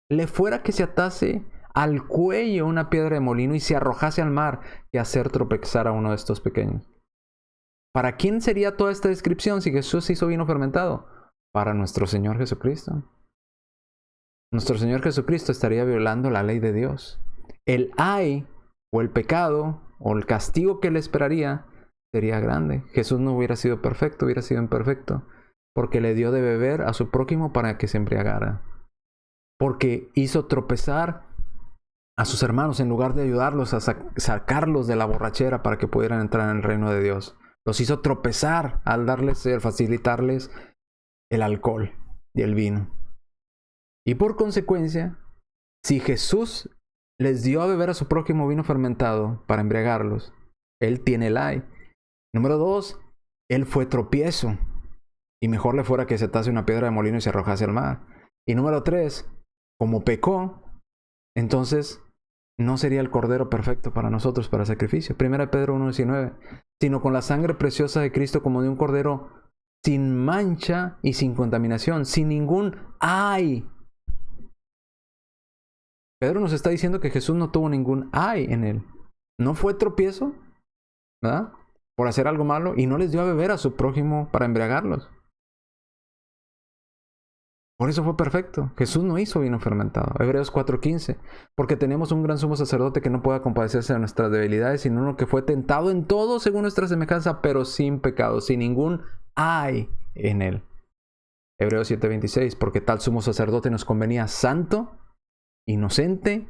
Speaker 2: le fuera que se atase al cuello una piedra de molino y se arrojase al mar que hacer tropezar a uno de estos pequeños. ¿Para quién sería toda esta descripción si Jesús hizo vino fermentado? Para nuestro Señor Jesucristo. Nuestro Señor Jesucristo estaría violando la ley de Dios. El ay, o el pecado, o el castigo que le esperaría, sería grande. Jesús no hubiera sido perfecto, hubiera sido imperfecto, porque le dio de beber a su prójimo para que se embriagara. Porque hizo tropezar a sus hermanos en lugar de ayudarlos a sacarlos de la borrachera para que pudieran entrar en el reino de Dios. Los hizo tropezar al facilitarles el alcohol y el vino. Y por consecuencia, si Jesús les dio a beber a su prójimo vino fermentado para embriagarlos, Él tiene el ay. Número 2, Él fue tropiezo. Y mejor le fuera que se atase una piedra de molino y se arrojase al mar. Y número 3, como pecó, entonces no sería el cordero perfecto para nosotros para sacrificio. 1 Pedro 1:19, sino con la sangre preciosa de Cristo como de un cordero sin mancha y sin contaminación, sin ningún ay. Pedro nos está diciendo que Jesús no tuvo ningún ay en él. No fue tropiezo, ¿verdad? Por hacer algo malo, y no les dio a beber a su prójimo para embriagarlos. Por eso fue perfecto. Jesús no hizo vino fermentado. Hebreos 4:15. Porque tenemos un gran sumo sacerdote que no pueda compadecerse de nuestras debilidades, sino uno que fue tentado en todo según nuestra semejanza, pero sin pecado, sin ningún ay en él. Hebreos 7:26. Porque tal sumo sacerdote nos convenía santo, inocente,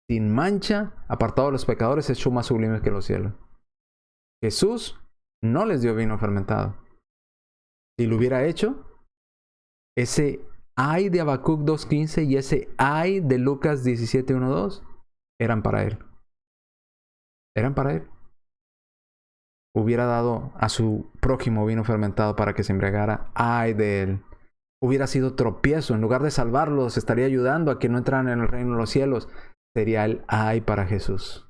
Speaker 2: sin mancha, apartado de los pecadores, hecho más sublime que los cielos. Jesús no les dio vino fermentado. Si lo hubiera hecho, ese ay de Habacuc 2:15 y ese ay de Lucas 17:1-2 eran para él. Eran para él. Hubiera dado a su prójimo vino fermentado para que se embriagara, ay de él. Hubiera sido tropiezo. En lugar de salvarlos, estaría ayudando a que no entraran en el reino de los cielos. Sería el ay para Jesús.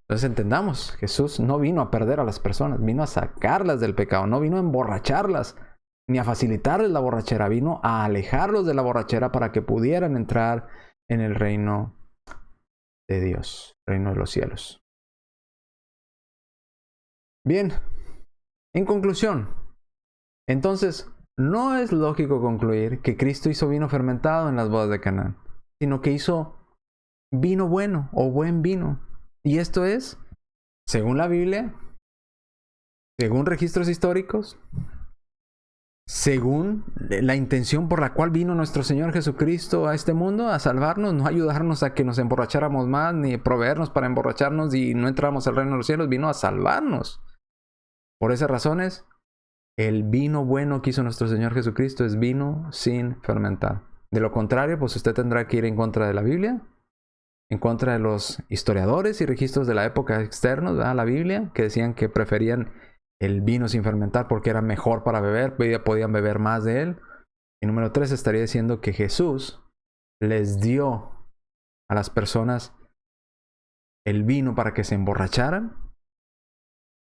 Speaker 2: Entonces entendamos, Jesús no vino a perder a las personas, vino a sacarlas del pecado, no vino a emborracharlas, ni a facilitarles la borrachera, vino a alejarlos de la borrachera para que pudieran entrar en el reino de Dios, reino de los cielos. Bien, en conclusión, entonces no es lógico concluir que Cristo hizo vino fermentado en las bodas de Canaán, sino que hizo vino bueno o buen vino. Y esto es, según la Biblia, según registros históricos, según la intención por la cual vino nuestro Señor Jesucristo a este mundo, a salvarnos, no ayudarnos a que nos emborracháramos más, ni proveernos para emborracharnos y no entráramos al reino de los cielos, vino a salvarnos. Por esas razones, el vino bueno que hizo nuestro Señor Jesucristo es vino sin fermentar. De lo contrario, pues usted tendrá que ir en contra de la Biblia, en contra de los historiadores y registros de la época externos a la Biblia, que decían que preferían el vino sin fermentar porque era mejor para beber, podían beber más de él. Y número 3, estaría diciendo que Jesús les dio a las personas el vino para que se emborracharan,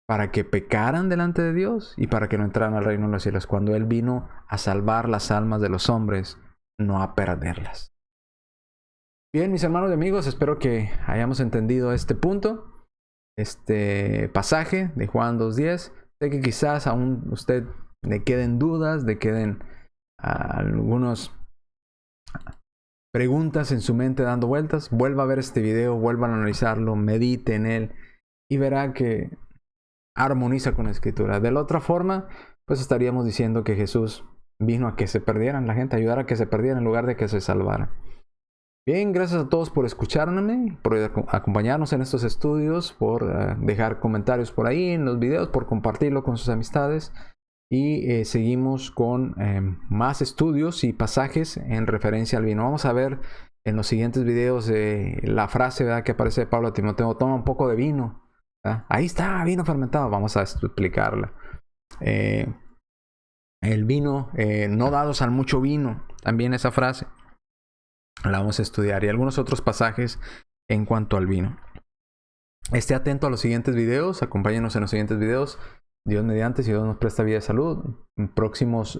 Speaker 2: para que pecaran delante de Dios y para que no entraran al reino de los cielos, cuando Él vino a salvar las almas de los hombres, no a perderlas. Bien, mis hermanos y amigos, espero que hayamos entendido este punto, este pasaje de Juan 2:10. Sé que quizás aún usted le queden dudas, le queden algunas preguntas en su mente dando vueltas. Vuelva a ver este video, vuelva a analizarlo, medite en él y verá que armoniza con la Escritura. De la otra forma, pues estaríamos diciendo que Jesús vino a que se perdieran la gente, ayudar a que se perdieran en lugar de que se salvaran. Bien, gracias a todos por escucharme, por acompañarnos en estos estudios, por dejar comentarios por ahí en los videos, por compartirlo con sus amistades. Y seguimos con más estudios y pasajes en referencia al vino. Vamos a ver en los siguientes videos la frase, ¿verdad?, que aparece de Pablo a Timoteo: toma un poco de vino. ¿Verdad? Ahí está, vino fermentado. Vamos a explicarla. El vino, no dados al mucho vino. También esa frase la vamos a estudiar. Y algunos otros pasajes en cuanto al vino. Esté atento a los siguientes videos. Acompáñenos en los siguientes videos. Dios mediante, si Dios nos presta vida y salud, en próximos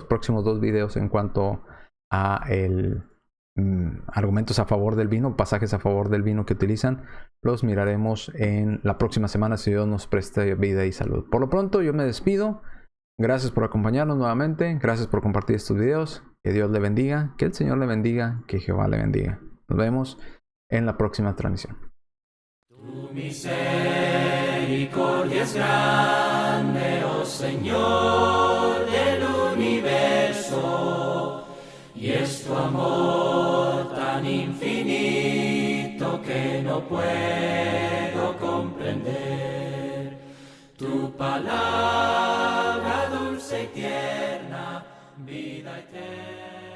Speaker 2: próximos 2 videos en cuanto a argumentos a favor del vino, pasajes a favor del vino que utilizan, los miraremos en la próxima semana si Dios nos presta vida y salud. Por lo pronto yo me despido. Gracias por acompañarnos nuevamente, gracias por compartir estos videos. Que Dios le bendiga, que el Señor le bendiga, que Jehová le bendiga. Nos vemos en la próxima transmisión.
Speaker 1: Tu misericordia es grande, oh Señor del universo, y es tu amor tan infinito que no puedo comprender. Tu palabra dulce y tierna, vida eterna.